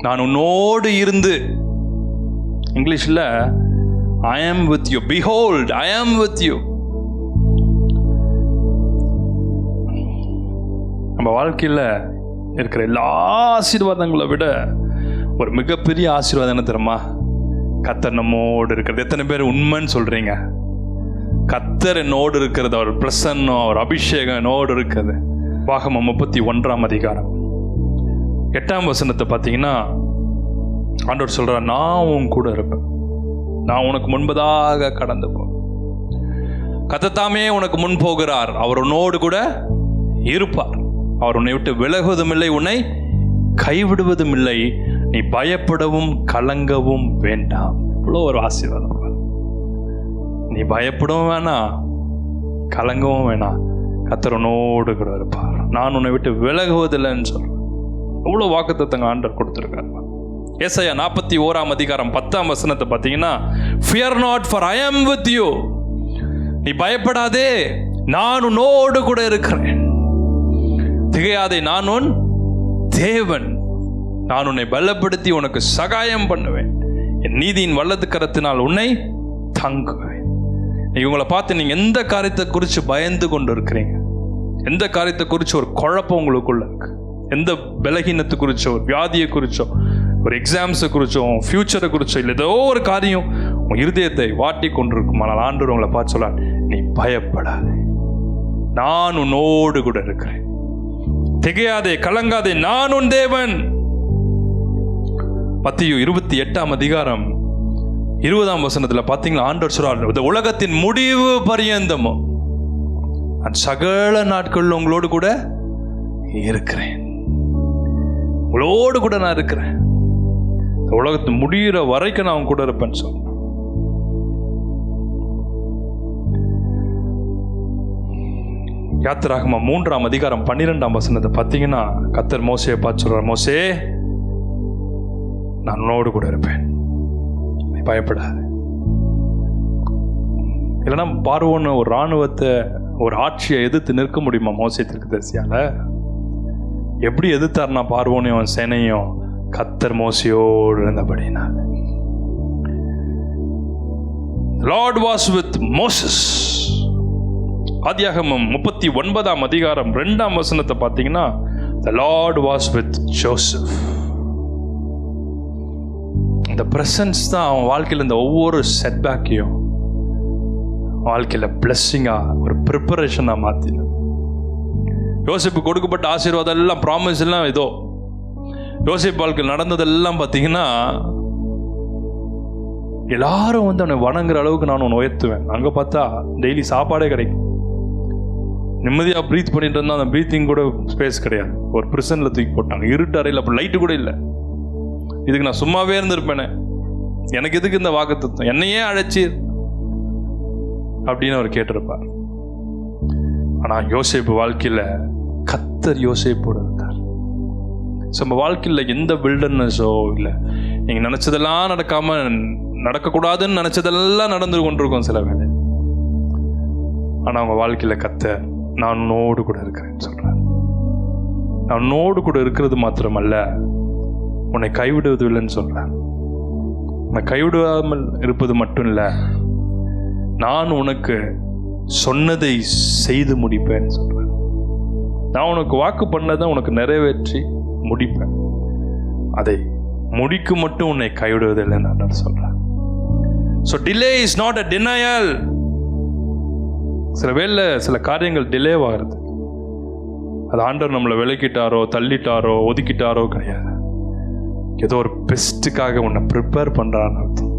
நான் உன்னோடு இருந்து. இங்கிலீஷில் ஐ ஆம் வித் யூ, behold ஐ ஆம் வித் யூ. நம்ம வாழ்க்கையில் இருக்கிற எல்லா ஆசீர்வாதங்களை விட ஒரு மிகப்பெரிய ஆசீர்வாதம் என்ன தெரியுமா? கர்த்தர் நம்மோடு இருக்கிறது. எத்தனை பேர் உண்மைன்னு சொல்றீங்க? கர்த்தர் என்னோடு இருக்கிறது, அவர் பிரசன்னம், அவர் அபிஷேகம் என்னோடு இருக்கிறது. பாகமம் 31 அதிகாரம் 8 வசனத்தை பார்த்தீங்கன்னா ஆண்டவர் சொல்றார், நான் உன் கூட இருப்பேன், நான் உனக்கு முன்பதாக கடந்து போ. கர்த்தர் தாமே உனக்கு முன் போகிறார், அவர் உன்னோடு கூட இருப்பார், அவர் உன்னை விட்டு விலகுவதும் இல்லை, உன்னை கைவிடுவதும் இல்லை, நீ பயப்படவும் கலங்கவும் வேண்டாம். இவ்வளோ ஒரு ஆசீர்வாதம். நீ பயப்படவும் வேணாம், கலங்கவும் வேணாம், கர்த்தர் உன்னோடு கூட இருப்பார், நான் உன்னை விட்டு விலகுவதில்லைன்னு சொல்றேன். அவ்வளோ வாக்குத்தத்தங்க ஆண்டவர் கொடுத்துருக்காரு. ஏசாயா 41 அதிகாரம் 10 வசனத்தை பார்த்தீங்கன்னா, fear not for I am with you, நீ பயப்படாதே, நான் உன்னோடு கூட இருக்கிறேன், திகையாதே, நான் உன் தேவன், நான் உன்னை பலப்படுத்தி உனக்கு சகாயம் பண்ணுவேன், என் நீதியின் வலது கரத்தினால் உன்னை தங்குவேன். இவங்களை பார்த்து நீங்கள் எந்த காரியத்தை குறித்து பயந்து கொண்டு இருக்கிறீங்க, எந்த காரியத்தை குறித்து ஒரு குழப்பம் உங்களுக்குள்ள இருக்கு, எந்த பலகீனத்தை குறிச்சோ, ஒரு வியாதியை குறிச்சோ, ஒரு எக்ஸாம்ஸை குறிச்சோ, ஃபியூச்சரை குறிச்சோ, இல்லை ஏதோ ஒரு காரியம் உன் இருதயத்தை வாட்டி கொண்டிருக்கும். ஆனால் ஆண்டவர் உங்களை பார்த்து சொல்றார், நீ பயப்படாதே, நான் உன்னோடு கூட இருக்கிறேன், திகையாதே கலங்காதே, நான் உன் தேவன். மத்தேயு 28 அதிகாரம் 20 வசனத்தில் பார்த்தீங்கன்னா ஆண்டவர் சொல்றார், இந்த உலகத்தின் முடிவு பரியந்தமும் நான் சகல நாட்கள் உங்களோடு கூட இருக்கிறேன், உங்களோடு கூட நான் இருக்கிறேன், உலகத்து முடிகிற வரைக்கும் நான் கூட இருப்பேன்னு சொல்றேன். யாத்திராகமம் 3 அதிகாரம் 12 வசனத்தை பார்த்தீங்கன்னா கர்த்தர் மோசேயை பார்த்து சொல்றார், மோசே நான் உன்னோடு கூட இருப்பேன், நீ பயப்படாது. இல்லைன்னா பார்வோன்னு ஒரு இராணுவத்தை, ஒரு ஆட்சியை எதிர்த்து நிற்க முடியுமா மோசே தீர்க்கதரிசியால? எப்படி எதிர்த்தார்னா பார்வோனையும் அவன் சேனையும், கர்த்தர் மோசையோடு இருந்தபடினால. Lord was with Moses. ஆதியாகமம் 39 அதிகாரம் 2 வசனத்தை பார்த்தீங்கன்னா the Lord was with Joseph. இந்த பிரசன்ஸ் தான் அவன் வாழ்க்கையில் இந்த ஒவ்வொரு செட்பேக்கையும் வாழ்க்கையில் பிளஸ்ஸிங்காக ஒரு ப்ரிப்பரேஷனாக மாற்றினது. யோசேப்பு கொடுக்கப்பட்ட ஆசீர்வாதம் எல்லாம், ப்ராமிஸ் எல்லாம் ஏதோ யோசேப்பு வாழ்க்கையில் நடந்ததெல்லாம் பார்த்தீங்கன்னா எல்லாரும் வந்து அவனை வணங்குற அளவுக்கு நான் உன்னை உயர்த்துவேன். அங்கே பார்த்தா டெய்லி சாப்பாடே கிடைக்கும், நிம்மதியாக ப்ரீத் பண்ணிட்டு இருந்தால் அந்த ப்ரீத்திங் கூட ஸ்பேஸ் கிடையாது. ஒரு பிரிசனில் தூக்கி போட்டாங்க, இருட்டு அறையில், அப்போ லைட்டு கூட இல்லை. இதுக்கு நான் சும்மாவே இருந்திருப்பேனே, எனக்கு எதுக்கு இந்த வாக்குத்தத்தம், என்னையே அழைச்சி அப்படின்னு அவர் கேட்டிருப்பார். ஆனால் யோசேப்பு வாழ்க்கையில் கர்த்தர் யோசேப்போடு இருந்தார். ஸோ நம்ம வாழ்க்கையில் எந்த வில்டர்னஸோ இல்லை, நீங்கள் நினச்சதெல்லாம் நடக்காமல், நடக்கக்கூடாதுன்னு நினச்சதெல்லாம் நடந்து கொண்டிருக்கோம் சில வேலை. ஆனால் அவங்க வாழ்க்கையில் கர்த்தர் நான் உன்னோடு கூட இருக்கிறேன்னு சொல்கிறேன். நான் உன்னோடு கூட இருக்கிறது மாத்திரமல்ல, உன்னை கைவிடுவது இல்லைன்னு சொல்கிறேன். உன்னை கைவிடாமல் இருப்பது மட்டும் இல்லை, நான் உனக்கு சொன்னதை செய்து முடிப்பேன்னு சொல்கிறேன். நான் உனக்கு வாக்கு பண்ணதை உனக்கு நிறைவேற்றி முடிப்பேன். அதை முடிக்கு மட்டும் உன்னை கைவிடுவதில்லைன்னு ஆண்டவர் சொல்றார். So delay is not a denial. சில வேளை சில காரியங்கள் டிலே ஆகிறது, அது ஆண்டவர் நம்மளை விலக்கிட்டாரோ தள்ளிட்டாரோ ஒதுக்கிட்டாரோ கிடையாது. ஏதோ ஒரு பெஸ்ட்டுக்காக உன்னை ப்ரிப்பேர் பண்ணுறான்னு அர்த்தம்.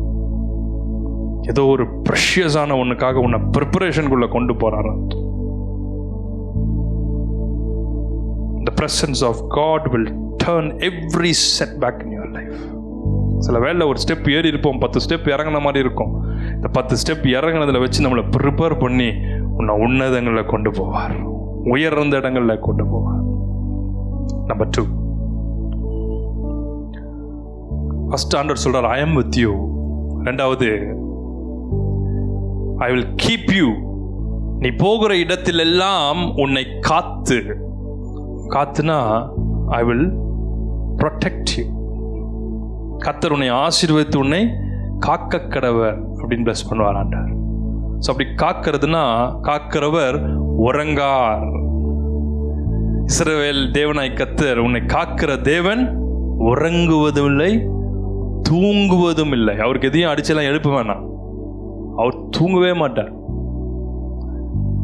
ஏதோ ஒரு ப்ரெஷியஸான ஒன்றுக்காக உன்னை ப்ரிப்பரேஷனுக்குள்ளே கொண்டு போகிறான்னு அர்த்தம். The presence of God will turn every setback in your life. சில வேளை ஒரு ஸ்டெப் ஏறி இருப்போம், 10 ஸ்டெப் இறங்கின மாதிரி இருக்கும். இந்த 10 ஸ்டெப் இறங்கினதில் வச்சு நம்மளை ப்ரிப்பேர் பண்ணி உன்னை உன்னதங்களில் கொண்டு போவார், உயர்ந்த இடங்களில் கொண்டு போவார். நம்பர் 2, ஃபர்ஸ்ட் ஆண்டவர் சொல்றார் I am with you. ரெண்டாவது I will keep you. நீ போகிற இடத்திலெல்லாம் உன்னை காத்துனா I will protect you. கர்த்தர் உன்னை ஆசீர்வதித்து உன்னை காக்க கடவர் அப்படின்னு பிளஸ் பண்ணுவார் ஆண்டவர். ஸோ அப்படி காக்கிறதுனா, காக்கிறவர் உறங்கார். இஸ்ரவேல் தேவனாய் கர்த்தர் உன்னை காக்கிற தேவன் உறங்குவதும் இல்லை தூங்குவதும் இல்லை. அவருக்கு எதையும் அடிச்செல்லாம் எழுப்ப வேணாம், அவர் தூங்கவே மாட்டார்.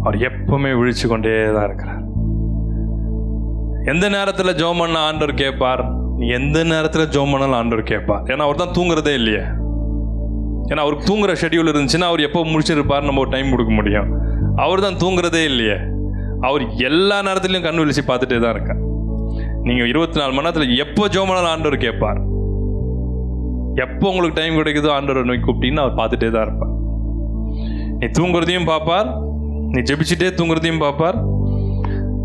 அவர் எப்பவுமே விழிச்சு கொண்டே தான் இருக்கிறார். எந்த நேரத்தில் ஜெபம் பண்ண ஆண்டவர் கேட்பார், எந்த நேரத்தில் ஜெபம் பண்ணாலும் ஆண்டவர் கேட்பார். ஏன்னா அவர் தான் தூங்குறதே இல்லையே. ஏன்னா அவருக்கு தூங்குற ஷெட்யூல் இருந்துச்சுன்னா அவர் எப்போ முடிச்சிருப்பார், நம்ம ஒரு டைம் கொடுக்க முடியும். அவர் தான் தூங்குறதே இல்லையே. அவர் எல்லா நேரத்துலையும் கண் விழிச்சு பார்த்துட்டே தான் இருக்கார். நீங்கள் 24 மணி நேரத்தில் எப்போ ஜெபம் பண்ணாலும் ஆண்டவர் கேட்பார். எப்போ உங்களுக்கு டைம் கிடைக்குதோ ஆண்டவர் நோக்கி கூப்பிட்டீங்கன்னா அவர் பார்த்துட்டே தான் இருப்பார். நீ தூங்குறதையும் பார்ப்பார், நீ ஜெபிச்சுட்டே தூங்குறதையும் பார்ப்பார்,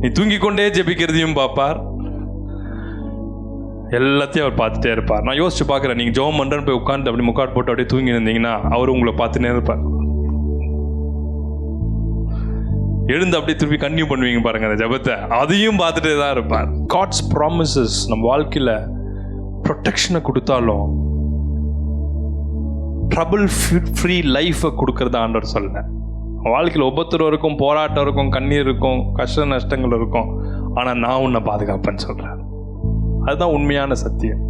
நீ தூங்கி கொண்டே ஜெபிக்கிறதையும் பார்ப்பார். எல்லாத்தையும் அவர் பார்த்துட்டே இருப்பார். நான் யோசிச்சு பார்க்குறேன், நீங்கள் ஜெபம் பண்ணுறேன்னு போய் உட்காந்து அப்படி முக்காடு போட்டு அப்படியே தூங்கி இருந்தீங்கன்னா அவர் உங்களை பார்த்துட்டே இருப்பார். எழுந்து அப்படியே திருப்பி கன்டினியூ பண்ணுவீங்க பாருங்க அந்த ஜெபத்தை, அதையும் பார்த்துட்டே தான் இருப்பார். காட்ஸ் ப்ராமிசஸ் நம்ம வாழ்க்கையில் ப்ரொடெக்ஷனை கொடுத்தாலும் ட்ரபிள் ஃப்ரீ லைஃபை கொடுக்கறத ஆண்டவர் சொல்ல. வாழ்க்கையில் உபத்திரம் இருக்கும், போராட்டம் இருக்கும், கண்ணீர் இருக்கும், கஷ்ட நஷ்டங்கள் இருக்கும். ஆனால் நான் உன்னை பாதுகாப்பேன்னு சொல்கிறேன். அதுதான் உண்மையான சத்தியம்.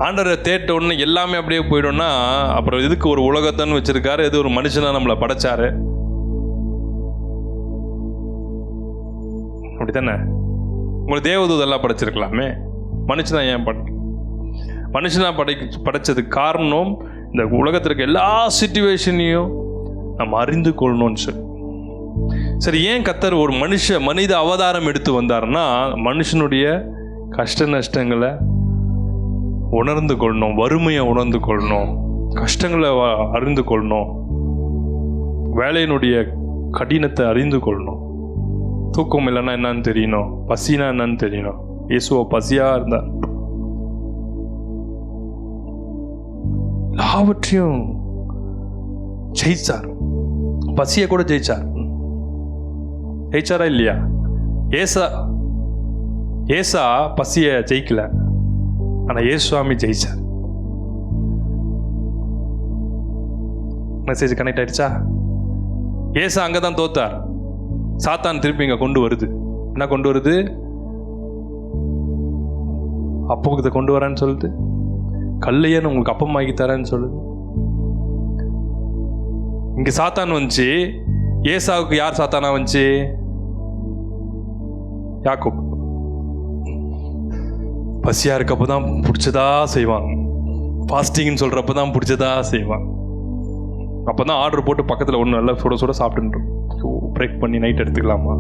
ஆண்டவரை தேட்ட உடனே எல்லாமே அப்படியே போயிடும்னா அப்புறம் எதுக்கு ஒரு உலகத்தைன்னு வச்சிருக்காரு, எது ஒரு மனுஷனா நம்மளை படைச்சாரு? அப்படித்தானே? உங்களை தேவதூதெல்லாம் படைச்சிருக்கலாமே, மனுஷனா ஏன் மனுஷனா படைச்சதுக்கு காரணம் இந்த உலகத்திற்கு எல்லா சிச்சுவேஷனையும் நம்ம அறிந்து கொள்ளணும்னு சொல்லி. சரி, ஏன் கர்த்தர் ஒரு மனித அவதாரம் எடுத்து வந்தார்னா மனுஷனுடைய கஷ்ட நஷ்டங்களை உணர்ந்து கொள்ளணும், வறுமையை உணர்ந்து கொள்ளணும், கஷ்டங்களை அறிந்து கொள்ளணும், வேலையினுடைய கடினத்தை அறிந்து கொள்ளணும், தூக்கம் இல்லைன்னா என்னன்னு தெரியணும், பசினா என்னன்னு தெரியணும். இயேசுவ பசியா இருந்தார், எல்லாவற்றையும் ஜெயிச்சார், பசியை கூட ஜெயிச்சாரா இல்லையா? ஏசா பசியை ஜெயிக்கல, ஆனா இயேசுவாமி ஜெயிச்சார். மெசேஜ் கனெக்ட் ஆயிடுச்சா? ஏசா அங்கதான் தோத்தார். சாத்தான் திருப்பி இங்க கொண்டு வருது. என்ன கொண்டு வருது? அப்போ இதை கொண்டு வரேன்னு சொல்லுது, கல்லையன்னு உங்களுக்கு அப்பம் ஆகி தரேன்னு சொல்லுது. இங்க சாத்தான் வந்துச்சு. ஏசாவுக்கு யார் சாத்தானா வந்துச்சு? யாக்கோப். பசியா இருக்கப்பதான் பிடிச்சதா செய்வான், ஃபாஸ்டிங்னு சொல்றப்பதான் பிடிச்சதா செய்வான். அப்பதான் ஆர்டர் போட்டு பக்கத்துல ஒன்று நல்லா சுட சுட சாப்பிட்டு பிரேக் பண்ணி நைட் எடுத்துக்கலாமா?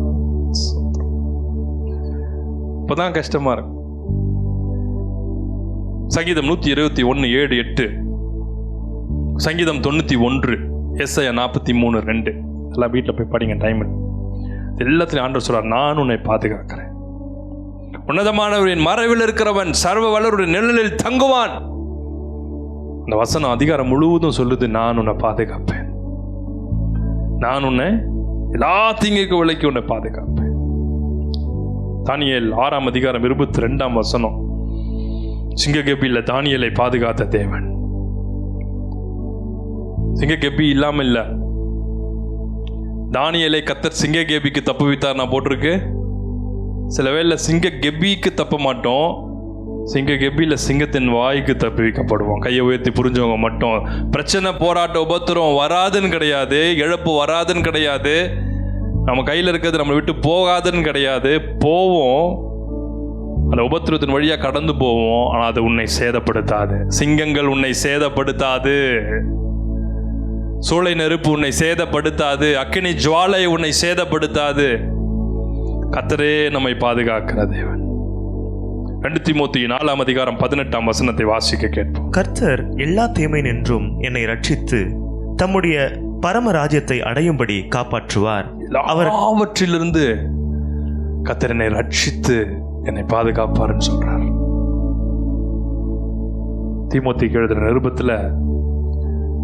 இப்பதான் கஷ்டமா இருக்கு. சங்கீதம் 121:7-8, சங்கீதம் 91, எஸ்ஐயா 43:2 எல்லாம் வீட்டில் போய் படிங்க, டைம் எல்லாத்திலையும் ஆண்டவர் சொல்றார், நான் உன்னை பாதுகாக்கிறேன், உன்னதமானவரின் மறைவில் இருக்கிறவன் சர்வ வல்லவருடைய நிழலில் தங்குவான். அந்த வசனம் அதிகாரம் முழுவதும் சொல்லுது, நான் உன்னை பாதுகாப்பேன், நான் உன்னை எல்லா தீங்குக்கு விலைக்கு உன்னை பாதுகாப்பேன். தானியேல் 6:22 சிங்கக்கெபியில் தானியேலை பாதுகாத்த தேவன். சிங்கக்கெபி இல்லாம இல்ல, தானியேலை கர்த்தர் சிங்கக்கெபிக்கு தப்புவித்தார் நான் போட்டிருக்கு. சில வேளை சிங்க கெபிக்கு தப்ப மாட்டோம், சிங்க கெபியில் சிங்கத்தின் வாய்க்கு தப்பி வைக்கப்படுவோம். கையை உயர்த்தி புரிஞ்சவங்க மட்டும். பிரச்சனை, போராட்டம், உபத்திரம் வராதுன்னு கிடையாது, இழப்பு வராதுன்னு கிடையாது, நம்ம கையில் இருக்கிறது நம்மளை விட்டு போகாதுன்னு கிடையாது. போவோம், அந்த உபத்திரத்தின் வழியாக கடந்து போவோம். ஆனால் அது உன்னை சேதப்படுத்தாது. சிங்கங்கள் உன்னை சேதப்படுத்தாது, சூளை நெருப்பு உன்னை சேதப்படுத்தாது, அக்கினி ஜுவாலை உன்னை சேதப்படுத்தாது. கர்த்தரே நம்மை பாதுகாக்கிற தேவன். 2 தீமோத்தேயு 4:18 வாசிக்க கேட்போம். கர்த்தர் எல்லா தீமை நின்றும் என்னை ரட்சித்து தம்முடைய பரம ராஜ்யத்தை அடையும்படி காப்பாற்றுவார். அவற்றிலிருந்து கர்த்தர் என்னை ரட்சித்து என்னை பாதுகாப்பார்னு சொல்றார். தீமோத்தேயுக்கு எழுதின நிருபத்தில்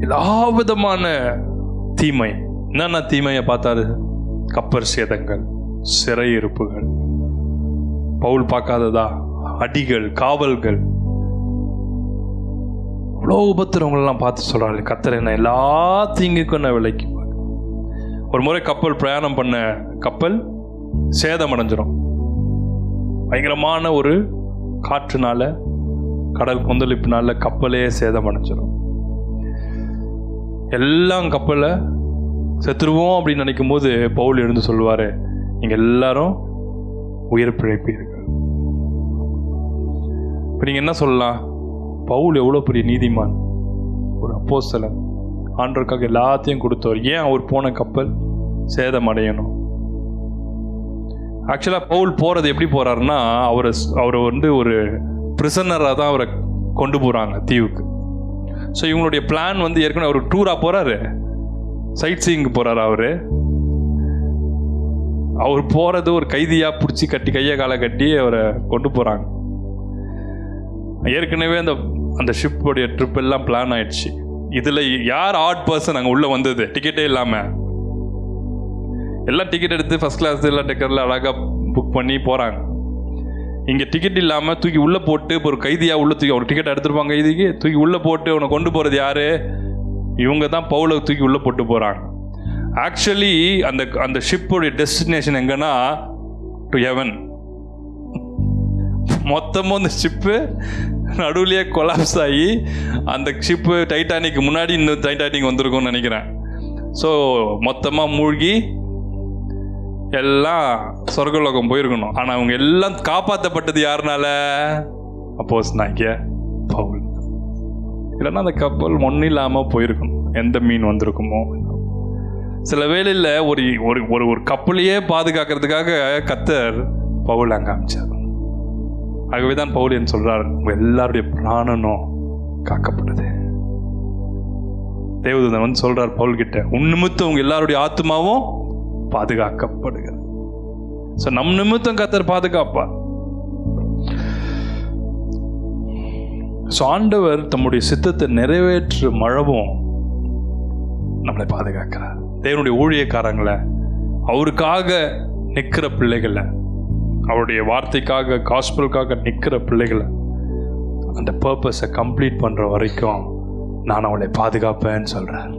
எல்லா விதமான தீமை, என்னென்ன தீமையை பார்த்தாரு? கப்பர் சேதங்கள், சிறையிருப்புகள், பவுல் பார்க்காததா, அடிகள், காவல்கள், இவ்வளோ உபத்திரவங்களெல்லாம் பார்த்து சொல்றாரு. கர்த்தர் என்ன எல்லா தீங்குக்கும் நான் விலைக்கு. ஒரு முறை கப்பல் பிரயாணம் பண்ண கப்பல் சேதம் அடைஞ்சிடும். பயங்கரமான ஒரு காற்றுனால, கடல் கொந்தளிப்புனால கப்பலே சேதம் அடைஞ்சிடும். எல்லாம் கப்பலை செத்துருவோம் அப்படின்னு நினைக்கும் போது பவுல் எழுந்து சொல்லுவார், நீங்கள் எல்லாரும் உயிர் பிழைப்பீர்கள். இப்போ நீங்கள் என்ன சொல்லலாம்? பவுல் எவ்வளோ பெரிய நீதிமான், ஒரு அப்போஸ்தலன், ஆண்டவருக்காக எல்லாத்தையும் கொடுத்தவர். ஏன் அவர் போன கப்பல் சேதம் அடையணும்? ஆக்சுவலாக பவுல் போகிறது எப்படி போகிறாருன்னா, அவரை ஒரு பிரிசனராக தான் அவரை கொண்டு போகிறாங்க தீவுக்கு. ஸோ இவங்களுடைய பிளான் ஏற்கனவே அவர் டூராக போகிறாரு, சைட் சீயிங்கு போகிறாரு. அவர் போகிறது ஒரு கைதியாக பிடிச்சி கட்டி, கையை காலை கட்டி அவரை கொண்டு போகிறாங்க. ஏற்கனவே அந்த ஷிப்போடைய ட்ரிப் எல்லாம் பிளான் ஆயிடுச்சு. இதில் யார் ஆட் பர்சன் அங்கே உள்ளே வந்தது? டிக்கெட்டே இல்லாமல் எல்லாம் டிக்கெட் எடுத்து ஃபஸ்ட் கிளாஸ் எல்லாம் டெக்கரில் அழகாக புக் பண்ணி போகிறாங்க. இங்கே டிக்கெட் இல்லாமல் தூக்கி உள்ளே போட்டு, இப்போ ஒரு கைதியாக உள்ளே தூக்கி, ஒரு டிக்கெட் எடுத்துருப்பாங்க கைதிக்கு, தூக்கி உள்ளே போட்டு அவனை கொண்டு போகிறது யார்? இவங்க தான் பவுலை தூக்கி உள்ளே போட்டு போகிறாங்க. ஆக்சுவலி அந்த ஷிப்போடைய டெஸ்டினேஷன் எங்கன்னா டு ஹெவன். மொத்தமும் அந்த ஷிப்பு நடுவுலையே கொலாப்ஸ் ஆகி, அந்த ஷிப்பு டைட்டானிக் முன்னாடி இன்னும் டைட்டானிக் வந்திருக்கும்னு நினைக்கிறேன். ஸோ மொத்தமாக மூழ்கி எல்லாம் சொர்க்கலோகம் போயிருக்கணும். ஆனால் அவங்க எல்லாம் காப்பாற்றப்பட்டது யாருனால? அப்போஸ்தலனாகிய பவுல். இல்லைன்னா அந்த கப்பல் ஒன்றும் இல்லாமல் போயிருக்கணும், எந்த மீன் வந்திருக்குமோ. சில வேளையில் ஒரு கப்பலையே பாதுகாக்கிறதுக்காக கர்த்தர் பவுல் அங்கே அமைச்சார். ஆகவே தான் பவுல் என்ன சொல்றார்? எல்லாருடைய பிராணனும் காக்கப்பட்டது. தேவதூதன் சொல்றார் பவுல் கிட்ட, உன் நிமித்தம் உங்க எல்லாருடைய ஆத்மாவும் பாதுகாக்கப்படுகிறது. ஸோ நம் நிமித்தம் கர்த்தர் பாதுகாப்பார். ஸோ ஆண்டவர் தம்முடைய சித்தத்தை நிறைவேற்றும் அளவும் நம்மளை பாதுகாக்கிறார். தேவனுடைய ஊழியக்காரங்களை, அவருக்காக நிற்கிற பிள்ளைகளை, அவருடைய வார்த்தைக்காக, காஸ்பலுக்காக நிற்கிற பிள்ளைகளை அந்த பர்பஸை கம்ப்ளீட் பண்ணுற வரைக்கும் நான் அவளை பாதுகாப்பேன்னு சொல்கிறேன்.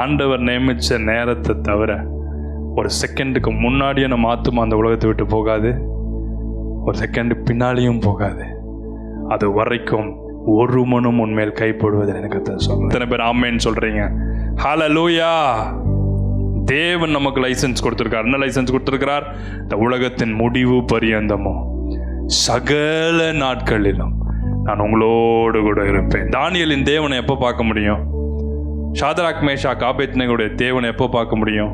ஆண்டவர் நியமித்த நேரத்தை தவிர ஒரு செகண்டுக்கு முன்னாடியே நம்ம ஆத்துமா அந்த உலகத்தை விட்டு போகாது, ஒரு செகண்டு பின்னாலேயும் போகாது. அது வரைக்கும் ஒரு மனும் உன்மேல் கைப்படுவதில் எனக்கு சொல்றேன். எத்தனை பேர் ஆமேன்னு சொல்கிறீங்க? ஹல்லேலூயா. தேவன் நமக்கு லைசன்ஸ் கொடுத்துருக்கார். என்ன லைசன்ஸ் கொடுத்துருக்கிறார்? இந்த உலகத்தின் முடிவு பரியந்தமும் சகல நாட்களிலும் நான் உங்களோடு கூட இருப்பேன். தானியேலின் தேவனை எப்போ பார்க்க முடியும்? ஷாத்ராக் மேஷாக் ஆபேத்நேகோவுடைய தேவனை எப்போ பார்க்க முடியும்?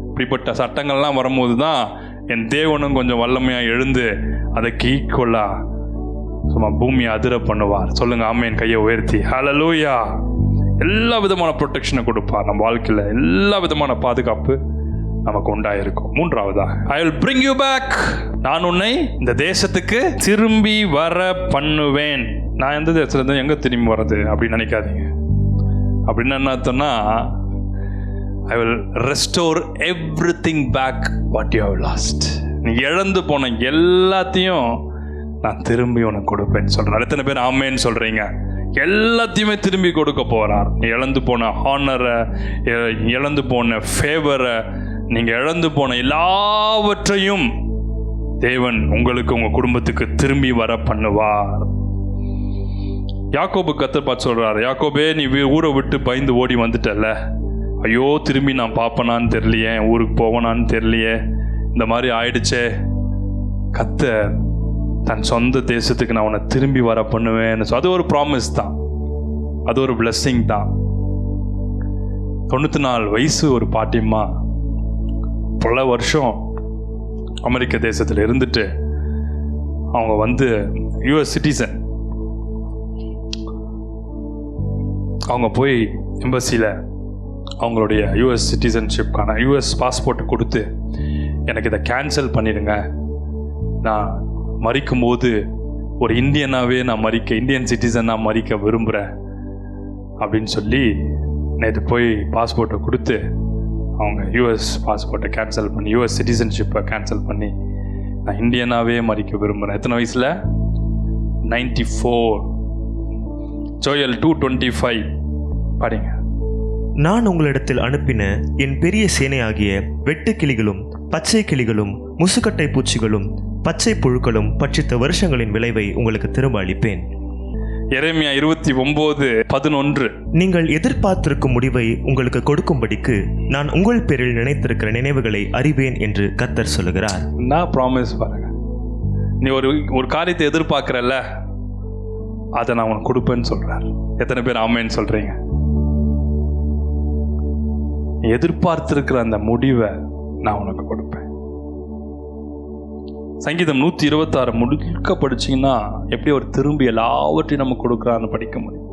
இப்படிப்பட்ட சட்டங்கள்லாம் வரும்போது தான் என் தேவனும் கொஞ்சம் வல்லமையாக எழுந்து அதுக்கு ஈக்குவலாக சும்மா பூமியை அதிர பண்ணுவார். சொல்லுங்க ஆமேன், கையை உயர்த்தி. ஹல்லேலூயா. எல்லா விதமான ப்ரொடெக்ஷனை கொடுப்பார். நம்ம வாழ்க்கையில் எல்லா விதமான பாதுகாப்பு நமக்கு உண்டாயிருக்கும். மூன்றாவதாக, I will bring you back. நான் உன்னை இந்த தேசத்துக்கு திரும்பி வர பண்ணுவேன். நான் எந்த தேசத்துலேருந்து எங்கே திரும்பி வர்றது அப்படின்னு நினைக்காதீங்க. அப்படின்னு என்ன அர்த்தம்னா, I will restore everything back what you have lost. நீ இழந்து போன எல்லாத்தையும் நான் திரும்பி உனக்கு கொடுப்பேன்னு சொல்கிறேன். எத்தனை பேர் ஆமேன்னு சொல்கிறீங்க? எல்லாத்தையுமே திரும்பி கொடுக்க போகிறார். நீ இழந்து போன ஹானரை, இழந்து போன ஃபேவரை, நீங்கள் இழந்து போன எல்லாவற்றையும் தேவன் உங்களுக்கு உங்க குடும்பத்துக்கு திரும்பி வர பண்ணுவார். யாக்கோபு கர்த்தர் பார்த்து சொல்றாரு, யாக்கோபே நீ ஊரை விட்டு பயந்து ஓடி வந்துட்டல்ல, ஐயோ திரும்பி நான் பார்ப்பனான்னு தெரியலையே, ஊருக்கு போவனான்னு தெரியலையே, இந்த மாதிரி ஆயிடுச்சே. கர்த்தர் தன் சொந்த தேசத்துக்கு நான் உன்னை திரும்பி வர பண்ணுவேன்னு. அது ஒரு ப்ராமிஸ் தான், அது ஒரு பிளெஸ்ஸிங் தான். 94 வயசு ஒரு பாட்டியம்மா பல வருஷம் அமெரிக்க தேசத்தில் இருந்துட்டு அவங்க வந்து யூஎஸ் சிட்டிசன். அவங்க போய் எம்பசியில் அவங்களுடைய யூஎஸ் சிட்டிசன்ஷிப்கான யூஎஸ் பாஸ்போர்ட்டை கொடுத்து எனக்கு இதை கேன்சல் பண்ணிடுங்க, நான் மறிக்கும் போது ஒரு இந்தியனாகவே நான் இந்தியன் சிட்டிசனாக மறிக்க விரும்புகிறேன் அப்படின்னு சொல்லி நேற்று போய் பாஸ்போர்ட்டை கொடுத்து அவங்க யூஎஸ் பாஸ்போர்ட்டை கேன்சல் பண்ணி யூஎஸ் சிட்டிசன்ஷிப்பை கேன்சல் பண்ணி நான் இந்தியனாகவே மறிக்க விரும்புகிறேன். எத்தனை வயசில்? 94. ஜோயல் 2:25 படிங்க. நான் உங்களிடத்தில் அனுப்பின என் பெரிய சேனையாகிய வெட்டுக்கிளிகளும் பச்சை கிளிகளும் முசுக்கட்டை பூச்சிகளும் பச்சை புழுக்களும் பட்சித்த வருஷங்களின் விளைவை உங்களுக்கு திரும்ப அளிப்பேன். எரேமியா 29:11 நீங்கள் எதிர்பார்த்திருக்கும் முடிவை உங்களுக்கு கொடுக்கும்படிக்கு நான் உங்கள் பேரில் நினைத்திருக்கிற நினைவுகளை அறிவேன் என்று கர்த்தர் சொல்லுகிறார். நான் ப்ராமிஸ் பாருங்க, நீ ஒரு காரியத்தை எதிர்பார்க்கிறல்ல, அதை நான் உனக்கு கொடுப்பேன்னு சொல்றார். எத்தனை பேர் ஆமேன்னு சொல்றீங்க? எதிர்பார்த்திருக்கிற அந்த முடிவை நான் உனக்கு கொடுப்பேன். சங்கீதம் 126 முழுக்க படிச்சிங்கன்னா எப்படி ஒரு திரும்பி எல்லாவற்றையும் நமக்கு கொடுக்குறான்னு படிக்க முடியும்.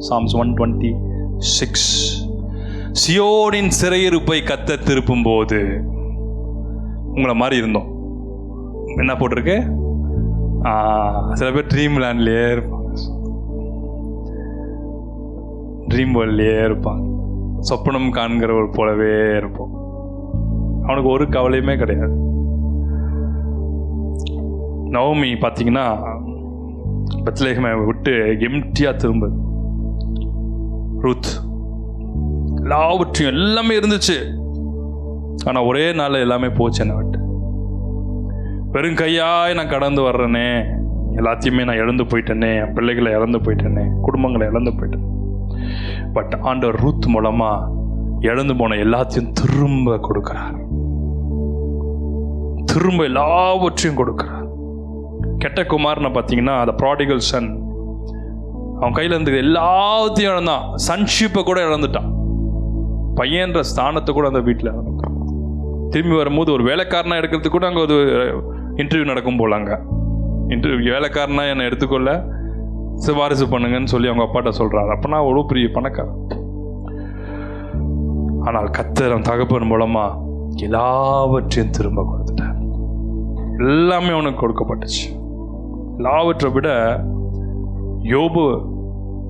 Psalms 126. சியோனின் சிறையிருப்பை கர்த்தர் திருப்பும் போது உங்களை மாதிரி இருந்தோம். என்ன போட்டிருக்கு? சில பேர் ட்ரீம் லேண்ட்லேயே இருப்பாங்க, ட்ரீம் வேர்ல்ட்லேயே இருப்பாங்க, சொப்பனம் காண்கிறவர் போலவே இருப்போம். அவனுக்கு ஒரு கவலையுமே கிடையாது. நவமி பார்த்தீங்கன்னா பெத்லெஹேமை விட்டு எம்டியாக திரும்புது. ரூத் எல்லாவற்றையும் எல்லாமே இருந்துச்சு, ஆனால் ஒரே நாள் எல்லாமே போச்சு. என்னை விட்டு வெறும் கையாய் நான் கடந்து வர்றேனே, எல்லாத்தையுமே நான் இழந்து போயிட்டேனே, என் பிள்ளைகளை இழந்து போயிட்டேனே, குடும்பங்களை இழந்து போயிட்டேன். பட் ஆண்டவர் ரூத் மூலமா இழந்து போன எல்லாத்தையும் திரும்ப கொடுக்கிறார், திரும்ப எல்லாவற்றையும் கொடுக்கிறார். கெட்ட குமாரனை பார்த்தீங்கன்னா அந்த ப்ராடிகல் சன், அவன் கையில் இருந்து எல்லாத்தையும் இழந்தான். சன்ஷிப்பை கூட இழந்துட்டான், பையன்ற ஸ்தானத்தை கூட அந்த வீட்டில் இழந்துட்டான். திரும்பி வரும்போது ஒரு வேலைக்காரனா எடுக்கிறதுக்கு கூட அங்கே ஒரு இன்டர்வியூ நடக்கும் போல. அங்கே இன்டர்வியூ வேலைக்காரனா என்னை எடுத்துக்கொள்ள சிபாரிசு பண்ணுங்கன்னு சொல்லி அவங்க அப்பாட்ட சொல்கிறாரு. அப்போ நான் ஒரு பெரிய பணக்காரன். ஆனால் கர்த்தர் தகப்பன் மூலமா எல்லாவற்றையும் திரும்ப கொடுத்துட்டார். எல்லாமே அவனுக்கு கொடுக்கப்பட்டுச்சு. எல்லாவற்றை விட யோபு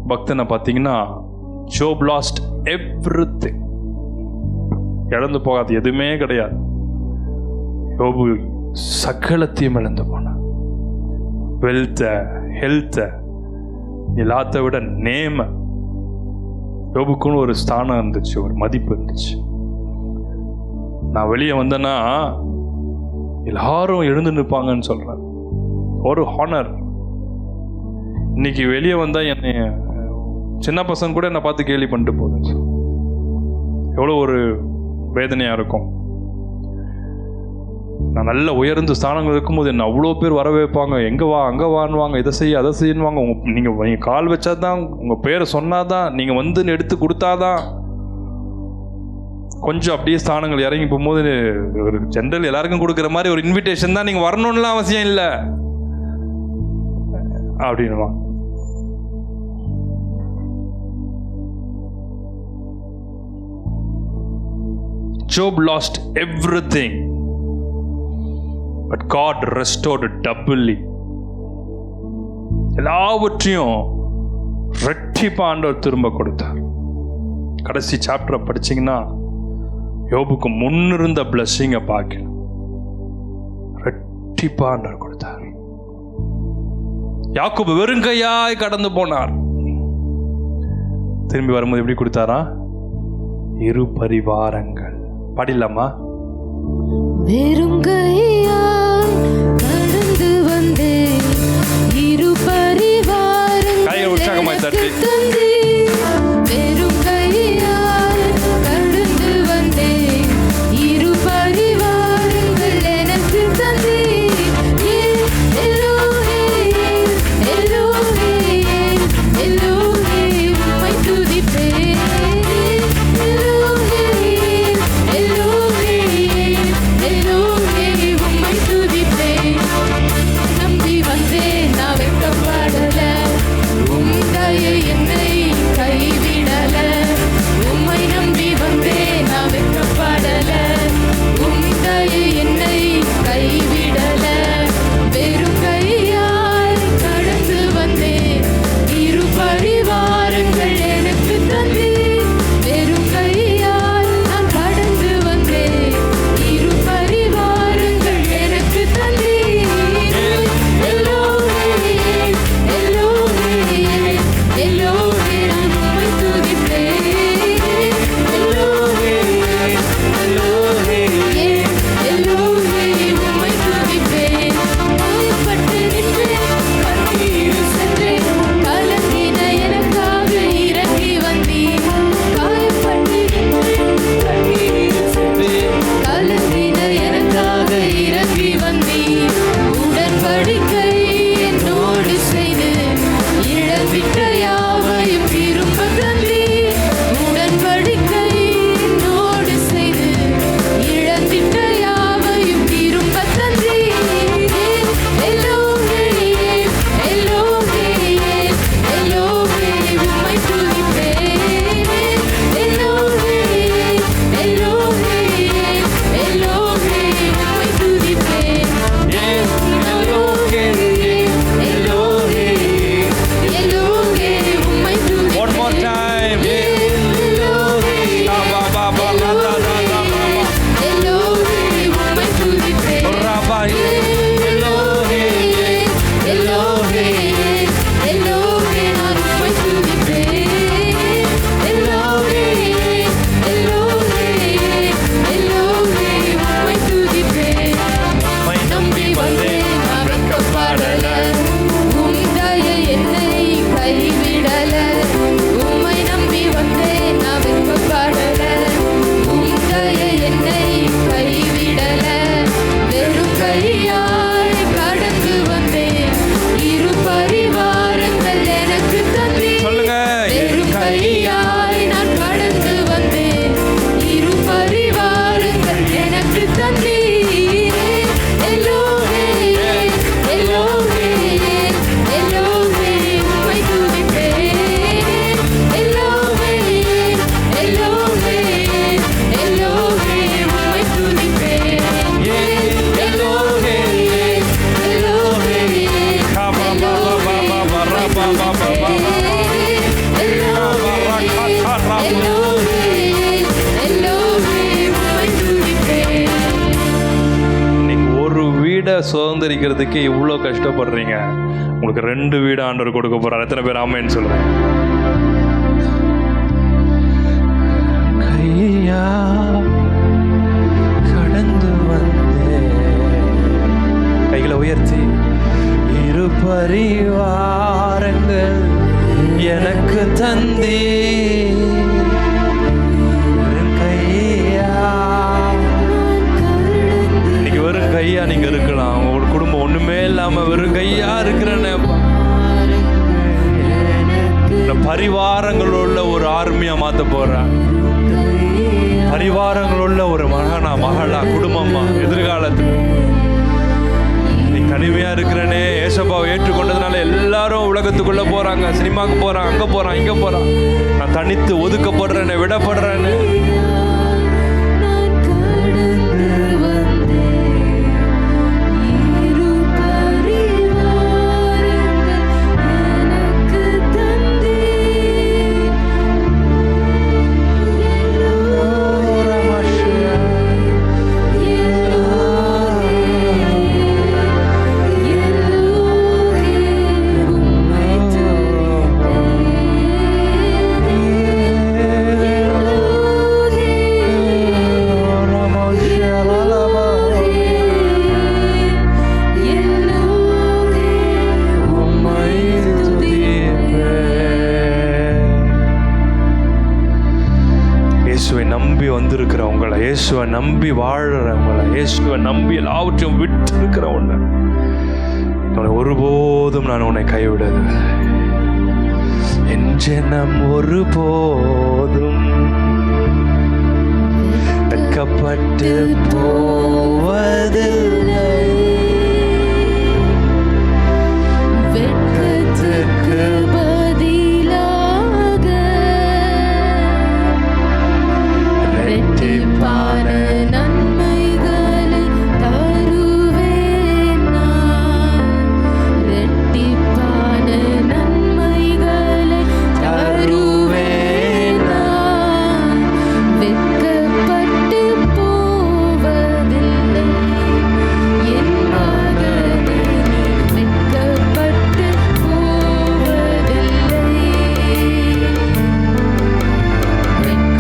பக்தனை பார்த்தீங்கன்னா, ஜோப் லாஸ்ட் எவ்ரிதிங், இழந்து போகாது எதுவுமே கிடையாது. யோபு சகலத்தையும் இழந்து போனான். வெல்த்தை, ஹெல்த்தை, எல்லாத்த விட நேம. யோபுக்குன்னு ஒரு ஸ்தானம் இருந்துச்சு, ஒரு மதிப்பு இருந்துச்சு. நான் வெளியே வந்தேன்னா எல்லாரும் எழுந்து நிற்பாங்கன்னு சொல்றேன், ஒரு ஹானர். இன்னைக்கு வெளியே வந்தா என்னை சின்ன பசங்க கூட என்னை பார்த்து கேலி பண்ணிட்டு போகுது. எவ்வளோ ஒரு வேதனையா இருக்கும். நான் நல்ல உயர்ந்த ஸ்தானங்கள் இருக்கும்போது என்ன அவ்வளோ பேர் வர வைப்பாங்க, எங்கே வா அங்கே வாங்குவாங்க, இதை செய்ய அதை செய்யணுவாங்க. நீங்கள் கால் வச்சாதான், உங்கள் பேரை சொன்னாதான், நீங்கள் வந்து எடுத்து கொடுத்தாதான். கொஞ்சம் அப்படியே ஸ்தானங்கள் இறங்கி போகும்போது ஒரு ஜென்ரல் எல்லாருக்கும் கொடுக்குற மாதிரி ஒரு இன்விடேஷன் தான், நீங்கள் வரணும்லாம் அவசியம் இல்லை அப்படின்னுவாங்க. Job lost everything, but God restored doubly. எல்லாவற்றையும் ரெட்டிப்பா ஆண்டவர் திரும்ப கொடுத்தார். கடைசி சாப்டரை படிச்சீங்கன்னா யோபுக்கு முன்னிருந்த பிளஸ்ஸிங்கை பார்க்கணும். ரெட்டிப்பா ஆண்டவர் கொடுத்தார். யாக்கோபு வெறுங்கையாய் கடந்து போனார். திரும்பி வரும்போது எப்படி கொடுத்தாரா? 2 பரிவாரங்கள். பாடிடலாமா? வெறுங்கையாய் ஒரு வீடை சுதந்திரிக்கிறதுக்கு இவ்வளோ கஷ்டப்படுறீங்க, உங்களுக்கு 2 வீடு ஆண்டவர் கொடுக்க போறார். எத்தனை பேர் ஆமேன்னு சொல்றேன்? கையா கடந்து வந்தே, கைகளை உயர்த்தி, இரு பரிவாரங்கள் எனக்கு தந்தே, வெறும் கையா நீங்க இருக்கலாம். ஒரு குடும்பம் ஒண்ணுமே இல்லாம வெறும் கையா இருக்கிறேன்னு, பரிவாரங்களோட ஒரு ஆர்மியா மாத்த போறேன். பரிவாரங்களோட ஒரு மகனா மகளா குடும்பமா எதிர்காலத்துக்கு. நீ தனிமையா இருக்கிறனே, ஏசப்பாவை ஏற்றுக்கொண்டதுனால எல்லாரும் உலகத்துக்குள்ள போறாங்க, சினிமாக்கு போறான், அங்க போறான், இங்க போறான். நான் தனித்து ஒதுக்கப்படுறேன்னு, விடப்படுறேன்னு. வந்திருக்கிறவங்கள, இயேசுவை நம்பி வாழ்றவங்கள, இயேசுவை நம்பி எல்லாவற்றையும் விட்டு இருக்கிறவங்க, ஒருபோதும் நான் உன்னை கைவிடுவது, என் ஜனம் ஒருபோதும் வெட்கப்பட்டு போவதில்லை. வெட்கத்துக்கு ரெட்டிப்பான நன்மைகளை தருவேன் நான், ரெட்டிப்பான நன்மைகளை தருவேன் நான், வெட்கப்பட்டு போவதில்லை என் மகனே, வெட்கப்பட்டு போவதில்லை, வெட்கப்பட்டு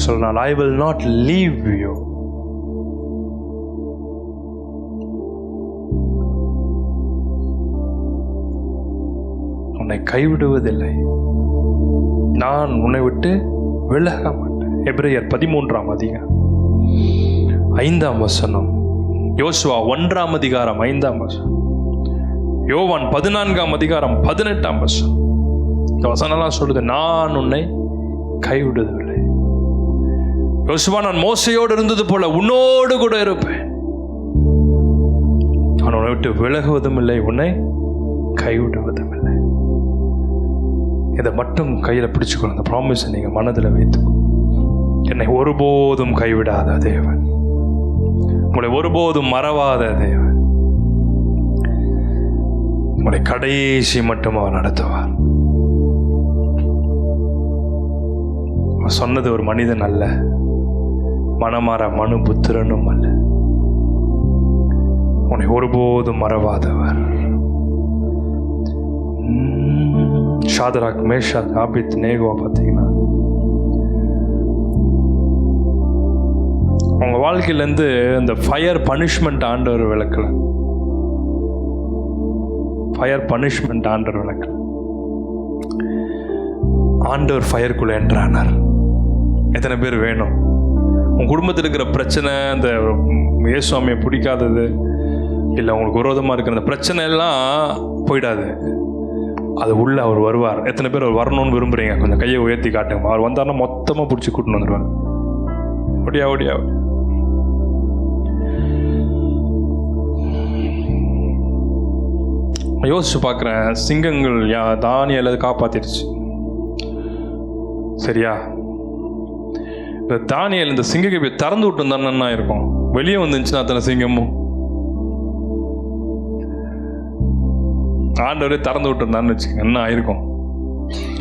சொல்றான், I will not leave you. உன்னை கைவிடுவதில்லை, நான் உன்னை விட்டு விலக மாட்டேன். எபிரேயர் 13ஆம் அதிகாரம் 5ஆம் வசனம், யோசுவா 1ஆம் அதிகாரம் 5ஆம் வசனம், யோவான் 14ஆம் அதிகாரம் 18ஆம் வசனம். இந்த வசனம்லாம் சொல்லுது, நான் உன்னை கைவிடுவதில்லை. யோசுவா, நான் மோசையோடு இருந்தது போல உன்னோடு கூட இருப்பேன். நான் உன்னை விட்டு விலகுவதும் இல்லை, உன்னை கைவிடுவதும் இல்லை. இதை மட்டும் கையில் பிடிச்சுக்கணும். அந்த ப்ராமிஸை நீங்க மனதில் வைத்துக்கோ. என்னை ஒருபோதும் கைவிடாத தேவன், உங்களை ஒருபோதும் மறவாத தேவன். உங்களை கடைசி மட்டும் அவர் நடத்துவார். அவர் சொன்னது ஒரு மனிதன் அல்ல, மனமாற மனு புத்திரனும் அல்ல. உன்னை ஒருபோதும் மறவாதவர். ஷாதராக், மேஷாக், ஆபித் நேகோவா பார்த்தீங்கன்னா உங்க வாழ்க்கையிலேருந்து இந்த ஃபயர் பனிஷ்மெண்ட் ஆண்டவர் விளக்கல. ஃபயர் பனிஷ்மெண்ட் ஆண்டவர் விளக்கல. ஆண்டவர் ஃபயருக்குள்ள என்றானார். எத்தனை பேர் வேணும்? உன் குடும்பத்தில் இருக்கிற பிரச்சனை, இந்த இயேசுவாமியை பிடிக்காதது, இல்லை உங்களுக்கு விரோதமாக இருக்கிற அந்த பிரச்சனை எல்லாம் போயிடாது. அது உள்ள அவர் வருவார். எத்தனை பேர் அவர் வரணும்னு விரும்புறீங்க? கொஞ்சம் கையை உயர்த்தி காட்டுங்க. அவர் வந்தாருன்னா மொத்தமாக பிடிச்சி கூட்டின்னு வந்துடுவார். ஒடியா ஒடியா. யோசிச்சு பார்க்குறேன், சிங்கங்கள் தானியேலை காப்பாத்திடுச்சு, சரியா? இந்த தானியேல் இந்த சிங்கத்தை திறந்து விட்டு இருந்தானே இருக்கும், வெளியே வந்துச்சுன்னா அத்தனை சிங்கமும் ஆண்டவரே திறந்து விட்டு இருந்தான்னு வச்சுக்கோங்க, என்ன ஆயிருக்கும்?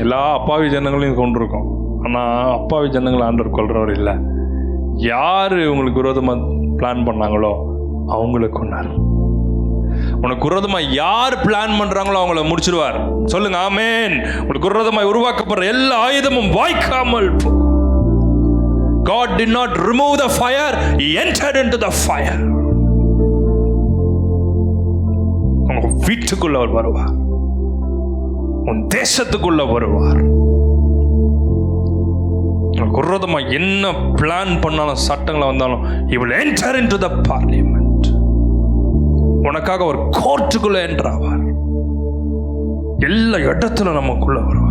எல்லா அப்பாவி ஜனங்களையும் கொண்டிருக்கும். ஆனால் அப்பாவி ஜனங்கள் ஆண்டவர் கொள்றவர் இல்லை. யார் உங்களுக்கு விரோதமாக பிளான் பண்ணாங்களோ அவங்கள கொண்டார். உனக்கு விரோதமாக யார் பிளான் பண்றாங்களோ அவங்கள முடிச்சிருவார். சொல்லுங்க ஆமென். உனக்கு விரோதமாக உருவாக்கப்படுற எல்லா ஆயுதமும் வாய்க்காமல். God did not remove the fire, he entered into the fire. உங்க வீட்டுக்குள்ள அவர் வருவார், உன் தேசத்துக்குள்ள வருவார். உனக்கு விரோதமாக என்ன பிளான் பண்ணாலும், சட்டங்களை வந்தாலும், he will enter into the parliament. உனக்காக ஒரு கோர்ட்டுக்குள்ள என்றாவார். எல்லா இடத்துல நமக்குள்ள வருவார்.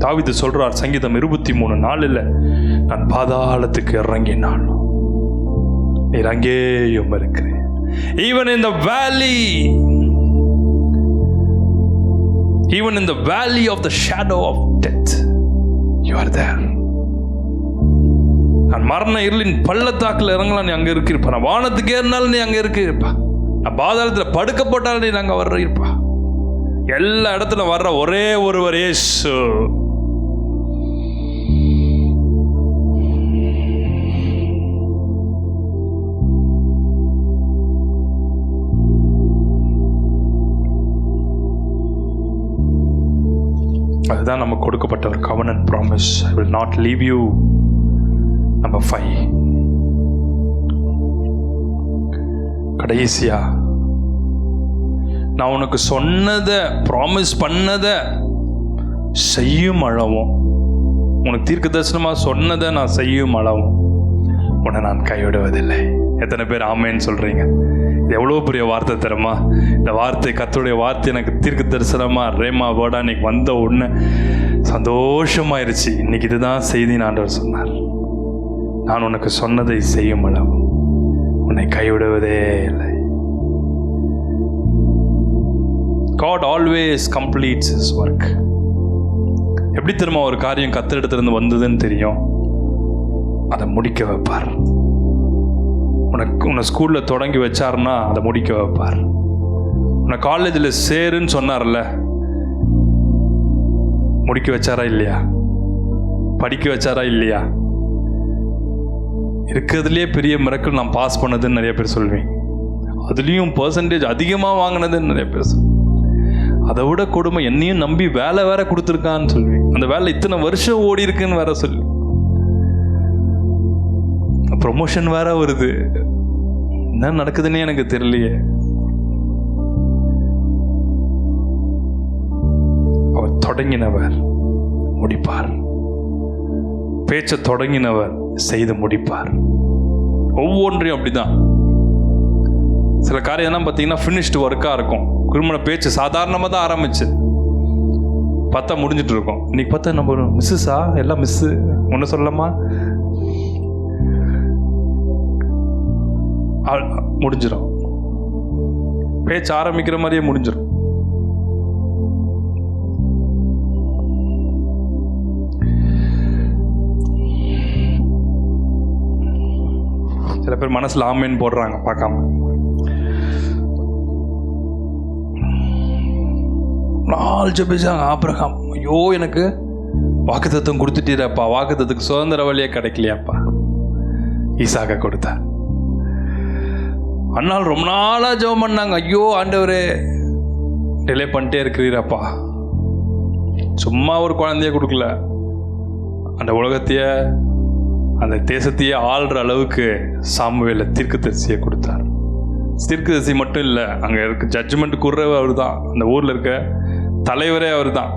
தாவீது சொல்றார் சங்கீதம் 23:4, நான் பாதாளத்துக்கு இறங்கினாலும் நீர் அங்கேயும் இருக்கிறேன். Even in the valley, even in the valley of the shadow of death, you are there. நான் மரண இருளின் பள்ளத்தாக்கில் இறங்கலாம், நீ அங்க இருக்கிருப்பா. நான் வானத்துக்கு ஏறினாலும் நீ அங்க இருக்கிருப்பா. நான் பாதாளத்தில் படுக்க போட்டாலும் நீ அங்க வர்ற இருப்பா. எல்லா இடத்துல வர்ற ஒரே ஒருவர் இயேசு. அதுதான் நமக்கு கொடுக்கப்பட்ட ஒரு covenant promise. I will not leave you. Number 5, கடைசியா நான் உனக்கு சொன்னதை, ப்ராமிஸ் பண்ணதை செய்யும் அளவும், உனக்கு தீர்க்க தரிசனமாக சொன்னதை நான் செய்யும் அளவும் உன்னை நான் கைவிடுவதில்லை. எத்தனை பேர் ஆமேன்னு சொல்றீங்க? இது எவ்வளோ பெரிய வார்த்தை தருமா? இந்த வார்த்தை, கர்த்தருடைய வார்த்தை எனக்கு தீர்க்க தரிசனமா ரேமா வேர்டா இன்னைக்கு வந்த உடனே சந்தோஷமாயிருச்சு. இன்னைக்கு இதுதான் செய்தி ஆண்டவர் சொன்னார். நான் உனக்கு சொன்னதை செய்யும் அளவு உன்னை கைவிடுவதே இல்லை. God always completes his work. எப்படி திரும்ப ஒரு காரியம் கர்த்தரிடத்திலிருந்து வந்ததுன்னு தெரியும், அதை முடிக்க வைப்பார். உன்னை ஸ்கூலில் தொடங்கி வச்சாருன்னா அதை முடிக்க வைப்பார். உன்னை காலேஜில் சேருன்னு சொன்னார்ல, முடிக்க வச்சாரா இல்லையா? படிக்க வச்சாரா இல்லையா? இருக்கிறதுலே பெரிய மிரக்கல் நான் பாஸ் பண்ணதுன்னு நிறைய பேர் சொல்வேன். அதுலேயும் பர்சன்டேஜ் அதிகமாக வாங்கினதுன்னு நிறைய பேர் சொல்வேன். அதை விட கொடுமை, என்னையும் நம்பி வேலை வேற கொடுத்துருக்கான்னு சொல்வேன். அந்த வேலை இத்தனை வருஷம் ஓடி இருக்குன்னு வேற சொல்லி, ப்ரொமோஷன் வேற வருது. என்ன நடக்குதுன்னே எனக்கு தெரியலையே. அவர் தொடங்கினவர் முடிப்பார். பேச்ச தொடங்கினவர் செய்து முடிப்பார். ஒவ்வொன்றையும் அப்படிதான். சில காரியம்லாம் பார்த்தீங்கன்னா ஃபினிஷ்டு ஒர்க்காக இருக்கும். திருமண பேச்சு சாதாரணமாக தான் ஆரம்பிச்சு பார்த்தா முடிஞ்சிட்டு இருக்கோம். இன்னைக்கு பார்த்தா நம்ம மிஸ்ஸா எல்லாம் மிஸ்ஸு ஒன்று சொல்லலாமா, முடிஞ்சிடும். பேச்சு ஆரம்பிக்கிற மாதிரியே முடிஞ்சிடும். சில பேர் மனசுல ஆமேன்னு போடுறாங்க பார்க்காம. நாள் ஜெபிச்சாங்க. ஆபிரகாம், ஐயோ எனக்கு வாக்குத்தத்தம் கொடுத்துட்டீரப்பா, வாக்குத்தத்துக்கு சுதந்திர வழியே கிடைக்கலையாப்பா. ஈசாக்க கொடுத்தார். அண்ணால் ரொம்ப நாளாக ஜெபம் பண்ணாங்க, ஐயோ ஆண்டவரே டிலே பண்ணிட்டே இருக்கிறீரப்பா. சும்மா ஒரு குழந்தைய கொடுக்கல, அந்த உலகத்தையே அந்த தேசத்தையே ஆள்ற அளவுக்கு சாமுவேல தீர்க்கதரிசியை கொடுத்தார். தீர்க்கதரிசி மட்டும் இல்லை, அங்கே இருக்க ஜட்ஜ்மெண்ட் கூறுறவர் அவர் தான், அந்த ஊரில் இருக்க தலைவரே அவர் தான்,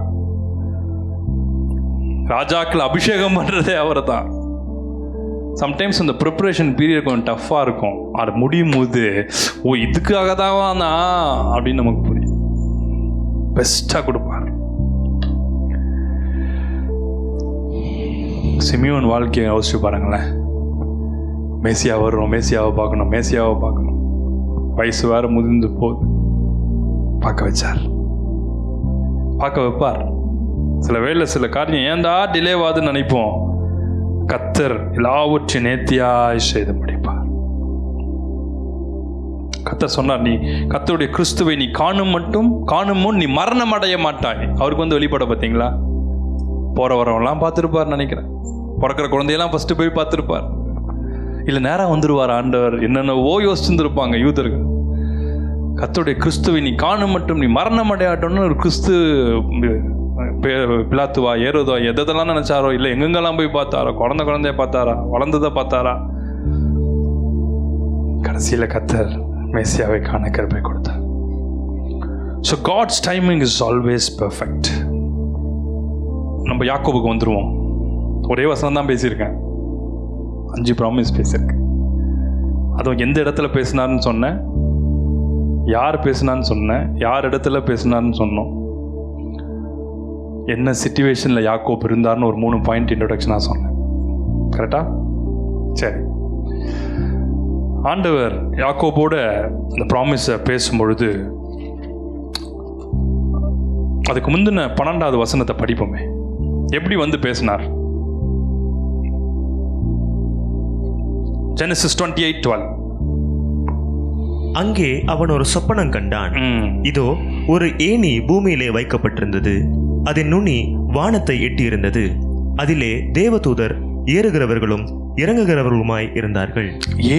ராஜாக்கள் அபிஷேகம் பண்ணுறதே அவர் தான். சம்டைம்ஸ் அந்த ப்ரிப்பரேஷன் பீரியட் கொஞ்சம் டஃப்பாக இருக்கும். அது முடியும் போது ஓ இதுக்காக தான் அப்படின்னு நமக்கு புரியும். பெஸ்ட்டாக கொடுப்பார். சிமியோன் வாழ்க்கையை யோசிச்சு பாருங்களேன். மேசியா வரும், மேசியாவை பார்க்கணும், மேசியாவை பார்க்கணும். வயசு வேறு முதிர்ந்து போகுது. பார்க்க வச்சார், பார்க்க வைப்பார். சில வேளை சில காரியம் ஏன்டா டிலேவாதுன்னு நினைப்போம். கத்தர் எல்லாவற்றையும் நேர்த்தியாய் செய்து முடிப்பார். கத்தர் சொன்னார், நீ கத்தருடைய கிறிஸ்துவை நீ காணும் முன் நீ மரணம் அடைய மாட்டாய். அவருக்கு வந்து வெளிப்பட பார்த்தீங்களா? போற வரவெல்லாம் பார்த்துருப்பார் நினைக்கிறேன். பிறக்கிற குழந்தையெல்லாம் ஃபர்ஸ்ட் போய் பார்த்துருப்பார். இல்லை நேரம் வந்துடுவார் ஆண்டவர். என்னென்னவோ யோசிச்சுருப்பாங்க யூதர்கள். கத்தருடைய கிறிஸ்துவை நீ காணும் மட்டும் நீ மரணம் அடையாட்டோன்னு ஒரு கிறிஸ்து பிலாத்துவா ஏறுதா எதெல்லாம் நினைச்சாரோ, இல்லை எங்கெங்கெல்லாம் போய் பார்த்தாரோ, குழந்தைய பார்த்தாரா, வளர்ந்ததை பார்த்தாரா. கடைசியில் கத்தர் மேசியாவை காண கிருபை கொடுத்தார். So God's timing is always perfect. நம்ம யாக்கோபுக்கு வந்துடுவோம். ஒரே வசனம் தான் பேசியிருக்கேன், 5 ப்ராமிஸ் பேசியிருக்கேன். அதுவும் எந்த இடத்துல பேசினார்னு சொன்னேன், யார் பேசினான்னு சொன்னேன், யார் இடத்துல பேசினார்னு சொன்னோம், என்ன சிச்சுவேஷனில் யாக்கோப் இருந்தார்னு ஒரு 3 பாயிண்ட் இன்ட்ரோடக்ஷனாக சொன்னேன். கரெக்டா? சரி. ஆண்டவர் யாக்கோபோட அந்த ப்ராமிஸை பேசும்பொழுது அதுக்கு முந்தின 12வது வசனத்தை படிப்போமே. எப்படி வந்து பேசினார்? ஜெனசிஸ் 28:12. அங்கே அவன் ஒரு சொப்பனம் கண்டான். இதோ ஒரு ஏணி பூமியிலே வைக்கப்பட்டிருந்தது, அதன் நுனி வானத்தை எட்டியிருந்தது, அதிலே தேவதூதர் ஏறுகிறவர்களும் இறங்குகிறவர்களுமாய் இருந்தார்கள்.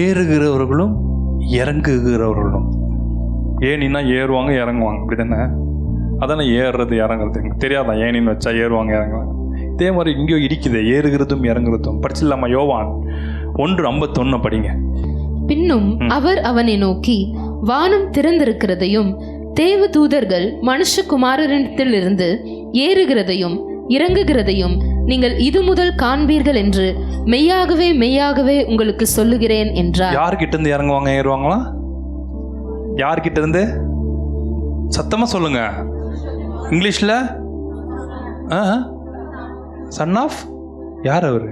ஏறுகிறவர்களும் இறங்குகிறவர்களும். ஏனின்னா ஏறுவாங்க இறங்குவாங்க, அப்படி தானே? அதானே ஏறுறது இறங்குறது. எனக்கு தெரியாதான் ஏனின்னு வச்சா ஏறுவாங்க இறங்குவாங்க. இதே மாதிரி இங்கேயோ இருக்குது, ஏறுகிறதும் இறங்குறதும். படிச்சிடலாமா? யோவான் 1:51 படிங்க. பின்னும் அவர் அவனை நோக்கி, வானம் திறந்திருக்கிறதையும் தேவதூதர்கள் மனுஷகுமாரனிடத்திலிருந்து ஏறுகிறதையும் இறங்குகிறதையும் நீங்கள் இது முதல் காண்பீர்கள் என்று மெய்யாகவே மெய்யாகவே உங்களுக்கு சொல்லுகிறேன் என்றார். யார்கிட்ட இருந்து இறங்குவாங்க ஏறுவாங்களா? யார்கிட்ட இருந்து? சத்தமா சொல்லுங்க. இங்கிலீஷ்ல சன் ஆஃப் யார் அவரு?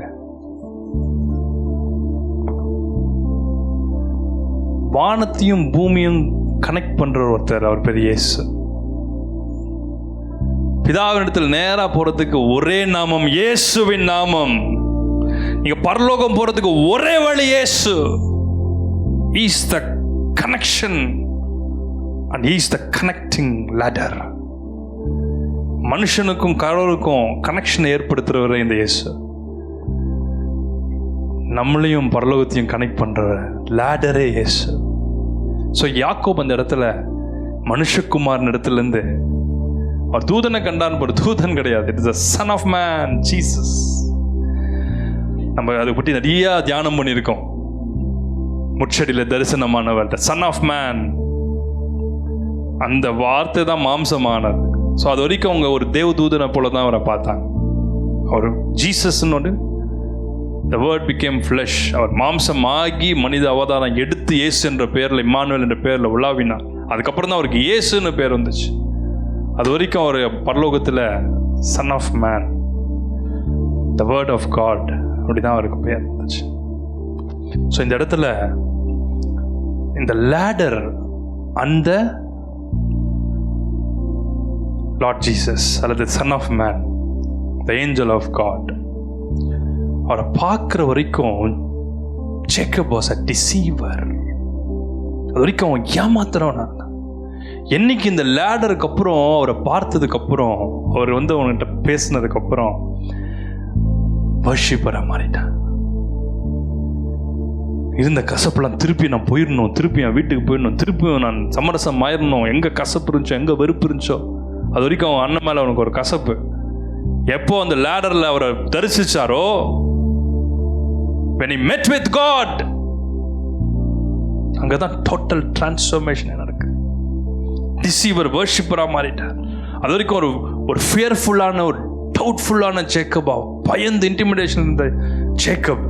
வானத்தையும் பூமியும் கனெக்ட் பண்ற ஒருத்தர். அவர் பெரிய இயேசு. பிதாவினிடத்தில் நேரா போறதுக்கு ஒரே நாமம் இயேசுவின் நாமம். நீங்க பரலோகம் போறதுக்கு ஒரே வழி இயேசு. He is the connection and he is the connecting ladder. மனுஷனுக்கும் கடவுளுக்கும் கனெக்ஷன் ஏற்படுத்துறவர் இந்த இயேசு. நம்மளையும் பரலோகத்தையும் கனெக்ட் பண்றவர் லேடரே இயேசு. ஸோ யாக்கோப் அந்த இடத்துல மனுஷகுமாரன் இடத்துல இருந்து அவர் தூதனை கண்டான். ஒரு தூதன் கிடையாது, it is the son of man Jesus. நம்ம அதை பற்றி நிறைய தியானம் பண்ணியிருக்கோம். முட்சடியில் தரிசனமானவர், த சன் ஆஃப் மேன். அந்த வார்த்தை தான் மாம்சமானது. ஸோ அது வரைக்கும் அவங்க ஒரு தேவதூதனை போல தான் அவரை பார்த்தாங்க. அவர் ஜீசஸ்ன்னு the word became flesh. அவர் மாம்சம் ஆகி மனித அவதாரம் எடுத்து இயேசு என்ற பெயரில், இம்மானுவேல் என்ற பெயரில் உலாவினார். அதுக்கப்புறம் தான் அவருக்கு இயேசுன்னு பேர் வந்துச்சு. அது வரைக்கும் அவர் பரலோகத்தில் son of man, the word of God, அப்படிதான் அவருக்கு பேர் இருந்துச்சு. ஸோ இந்த இடத்துல இந்த லேடர் அந்த லார்ட் ஜீசஸ் அல்லது son of man, the angel of God, அவரை பார்க்குற வரைக்கும் ஜேக்கப் வாஸ் அ டிசீவர். அது வரைக்கும் அவன் ஏமாத்துறவனா. என்னைக்கு இந்த லேடருக்கு அப்புறம் அவரை பார்த்ததுக்கு அப்புறம், அவர் அவன்கிட்ட பேசினதுக்கு அப்புறம் வர்ஷிப்பரா மாறிட்டான். இருந்த கசப்பெல்லாம் திருப்பி நான் போயிடணும், திருப்பி என் வீட்டுக்கு போயிடணும், திருப்பி நான் சமரசம் ஆயிடணும். எங்கே கசப்பு இருந்துச்சோ, எங்கே வெறுப்பு இருந்துச்சோ, அது வரைக்கும் அவன் அண்ணன் மேலே அவனுக்கு ஒரு கசப்பு. எப்போ அந்த லேடரில் அவரை தரிசிச்சாரோ, when he met with God, அங்கே தான் டோட்டல் டிரான்ஸ்ஃபர்மேஷன் நடக்கு. டிசீவர் வர்ஷிப்பராக மாறிட்டார். அது வரைக்கும் ஒரு ஃபியர்ஃபுல்லான, ஒரு டவுட்ஃபுல்லான ஜேக்கபா, பயந்து இன்டிமிடேஷன் இருந்த ஜேக்கப்,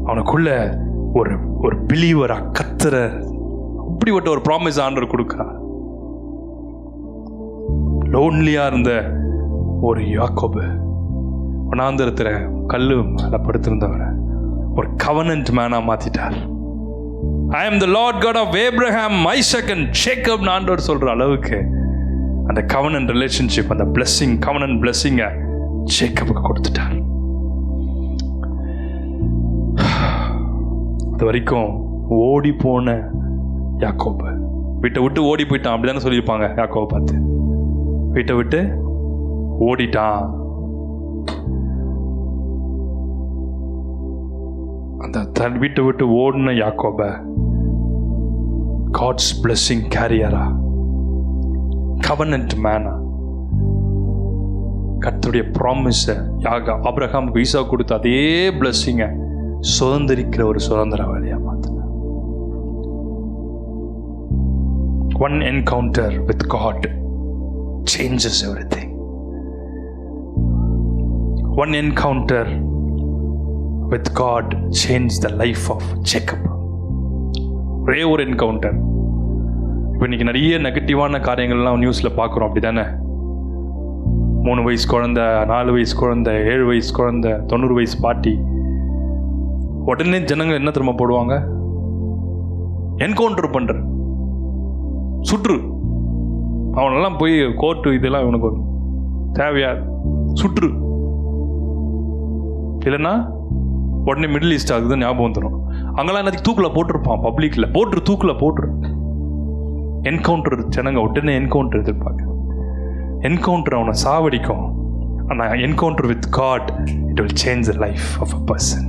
அவனுக்குள்ள ஒரு பிலீவரா கத்துற அப்படிப்பட்ட ஒரு ப்ராமிஸ் ஆண்டவர் கொடுக்கிறார். லோன்லியா இருந்த ஒரு யாக்கோபு வனாந்தரத்துல கல்லு மேல படுத்திருந்தவரை ஒரு covenant Mena மாத்திட்டார். I am the Lord God of Abraham, Isaac and Jacob ஆண்டவர் சொல்ற அளவுக்கு அந்த கவனன்ட் ரிலேஷன்ஷிப், அந்த பிளெஸிங், கவனன்ட் பிளெஸிங்கை ஜேக்கபுக்கு கொடுத்துட்டார். அது வரைக்கும் ஓடி போன யாக்கோபு வீட்டை விட்டு ஓடி போயிட்டான், அப்படிதானே சொல்லியிருப்பாங்க யாக்கோபை பார்த்து. வீட்டை விட்டு ஓடிட்டான். அந்த வீட்டை விட்டு ஓடின யாக்கோபை காட்ஸ் பிளெஸிங் கேரியரா, கவனன்ட் மேனா, கர்த்தருடைய ப்ராமிஸை ஆபிரகாமுக்கு ஈசா கொடுத்த அதே பிளெஸிங்கை சுதந்திரிக்கிற ஒரு சுதந்திரவாளியா மாத்தின. One encounter with God changes everything. One encounter with God changed the life of Jacob. ஒரே ஒரு என்கவுண்டர். இப்போ இன்னைக்கு நிறைய நெகட்டிவான காரியங்கள்லாம் நியூஸில் பார்க்குறோம், அப்படி தானே? 3 வயசு குழந்தை, 4 வயசு குழந்தை, 7 வயசு குழந்தை, 90 வயசு பாட்டி. உடனே ஜனங்கள் என்ன திரும்ப போடுவாங்க? என்கவுண்டர் பண்ற, சுற்று. அவனெல்லாம் போய் கோர்ட்டு இதெல்லாம் இவனுக்கு தேவையா? சுற்று. இல்லைன்னா உடனே மிடில் ஈஸ்ட் ஆகுது ஞாபகம் வந்துடும். அங்கெல்லாம் என்னத்துக்கு தூக்கில் போட்டிருப்பான், பப்ளிக்ல தூக்கில் போட்டுரு. என்கவுண்டர் ஜனங்க உடனே என்கவுண்டர் எதிர்பார்க்க. என்கவுண்டர் அவனை சாவடிக்கும். ஆனால் encounter with God, it will change the life of a person.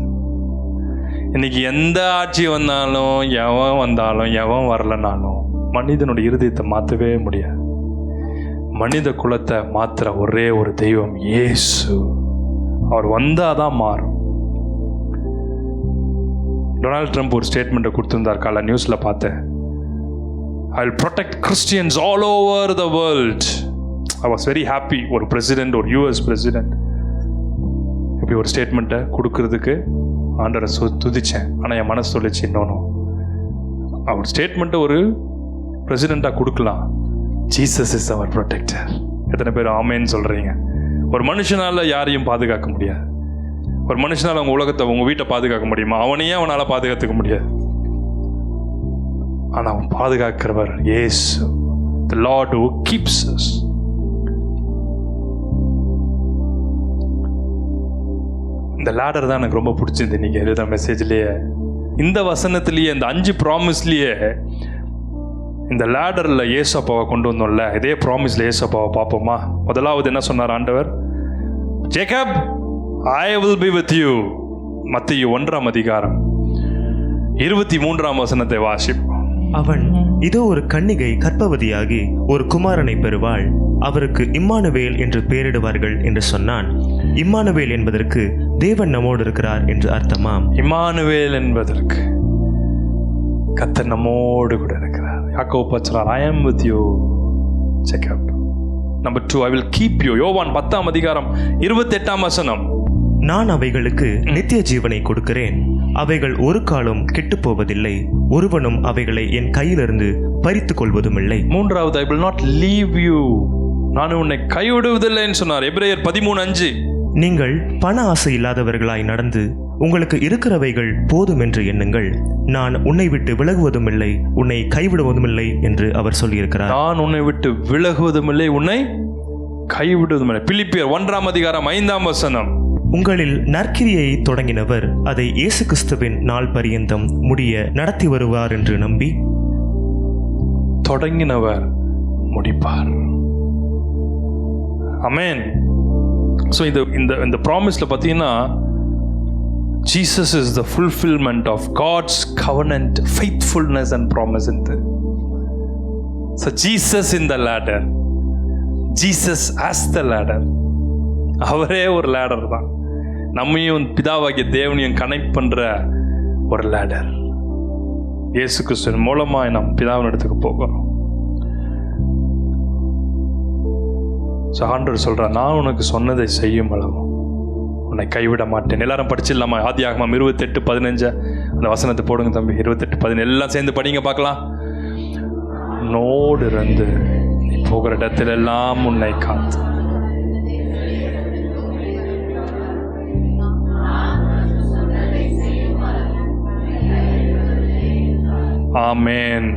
இன்னைக்கு எந்த ஆட்சி வந்தாலும், எவன் வரலனாலும் மனிதனுடைய இருதயத்தை மாற்றவே முடியாது. மனித குலத்தை மாத்திர ஒரே ஒரு தெய்வம் இயேசு. அவர் வந்தாதான் மாறும். டொனால்ட் ட்ரம்ப் ஒரு ஸ்டேட்மெண்ட்டை கொடுத்திருந்தார், கால நியூஸ்ல பார்த்தேன். I will protect Christians all over the world. I was very happy. ஒரு பிரசிடென்ட், ஒரு US பிரசிடென்ட் இப்படி ஒரு ஸ்டேட்மெண்ட்டை கொடுக்கறதுக்கு ஆண்டரை துதிச்சேன். ஆனால் என் மனசு சொல்லிச்சு, இன்னொன்று அவர் ஸ்டேட்மெண்ட்டை ஒரு பிரசிடெண்ட்டாக கொடுக்கலாம். ஜீசஸ் இஸ் அவர் ப்ரொடெக்டர். எத்தனை பேர் ஆமேன்னு சொல்கிறீங்க? ஒரு மனுஷனால் யாரையும் பாதுகாக்க முடியாது. ஒரு மனுஷனால் அவங்க உலகத்தை, உங்கள் வீட்டை பாதுகாக்க முடியுமா? அவனையே அவனால் பாதுகாத்துக்க முடியாது. ஆனால் அவன் பாதுகாக்கிறவர் இயேசு, the Lord who keeps us. இந்த லேடர் தான் எனக்கு ரொம்ப பிடிச்சிருந்து இன்னைக்கு எழுத மெசேஜ்லேயே. இந்த வசனத்திலேயே, இந்த 5 ப்ராமிஸ்லேயே இந்த லேடரில் ஏசப்பாவை கொண்டு வந்தோம்ல, இதே ப்ராமிஸில் ஏசப்பாவை பார்ப்போமா? முதலாவது என்ன சொன்னார் ஆண்டவர்? Jacob, I will be with you. மத்தேயு 1ஆம் அதிகாரம் 23ஆம் வசனத்தை வாசிப்போம். அவன் இதோ ஒரு கன்னிகை கர்ப்பவதியாகி ஒரு குமாரனை பெறுவாள், அவருக்கு இம்மானுவேல் என்று பெயரிடுவார்கள் என்று சொன்னான். இம்மானுவேல் என்பதற்கு தேவன் நம்மோடு இருக்கிறார் என்று அர்த்தமாம். இம்மானுவேல் என்பதற்கு கர்த்தர் நம்மோடு கூட இருக்கிறார். யாக்கோபு சொல்றார், I am with you Jacob. Number 2, I will keep you. யோவான் 10ஆம் அதிகாரம் 28ஆம் வசனம். நான் அவைகளுக்கு நித்திய ஜீவனை கொடுக்கிறேன், அவைகள் ஒரு காலம் கெட்டு போவதில்லை, ஒருவனும் அவைகளை என் கையிலிருந்து பறித்துக் கொள்வதும் இல்லை. 3வது, I will not leave you. நான் உன்னை கைவிடுவதில்லைன்னு சொன்னார். எபிரேயர் 13:5. நீங்கள் பண ஆசை இல்லாதவர்களாய் நடந்து உங்களுக்கு இருக்கிறவைகள் போதும் என்று எண்ணுங்கள், நான் உன்னை விட்டு விலகுவதும் இல்லை, உன்னை கைவிடுவதும் இல்லை என்று அவர் சொல்லியிருக்கிறார். நான் உன்னை விட்டு விலகுவதும் இல்லை, உன்னை கைவிடுவதும் இல்லை. பிலிப்பியர் 1ஆம் அதிகாரம் 5ஆம் வசனம். உங்களில் நற்கிரியை தொடங்கினவர் அதை இயேசு கிறிஸ்துவின் நாள் பரியந்தம் முடிய நடத்தி வருவார் என்று நம்பி தொடங்கினவர் முடிப்பார். ஆமென். ஸோ இந்த ப்ராமிஸில் பார்த்தீங்கன்னா Jesus is the fulfillment of God's covenant, faithfulness and promise in the. So Jesus in the ladder. Jesus as the ladder. அவரே ஒரு லேடர் தான். நம்மையும் பிதாவாகிய தேவனையும் கனெக்ட் பண்ற ஒரு லேடர். இயேசு கிறிஸ்துவின் மூலமாக நம் பிதாவின் இடத்துக்கு போகிறோம். ஆண்டவர் சொல்றார், நான் உனக்கு சொன்னதை செய்யும் அளவும் உன்னை கைவிட மாட்டேன். எல்லாரும் படிச்சிடலாமா? ஆதியாகமம் 28:15 அந்த வசனத்தை போடுங்க தம்பி. 28:15 எல்லாம் சேர்ந்து படிங்க பார்க்கலாம். நோடு இருந்து நீ போகிற இடத்துல எல்லாம் உன்னை காத்து. ஆமென்.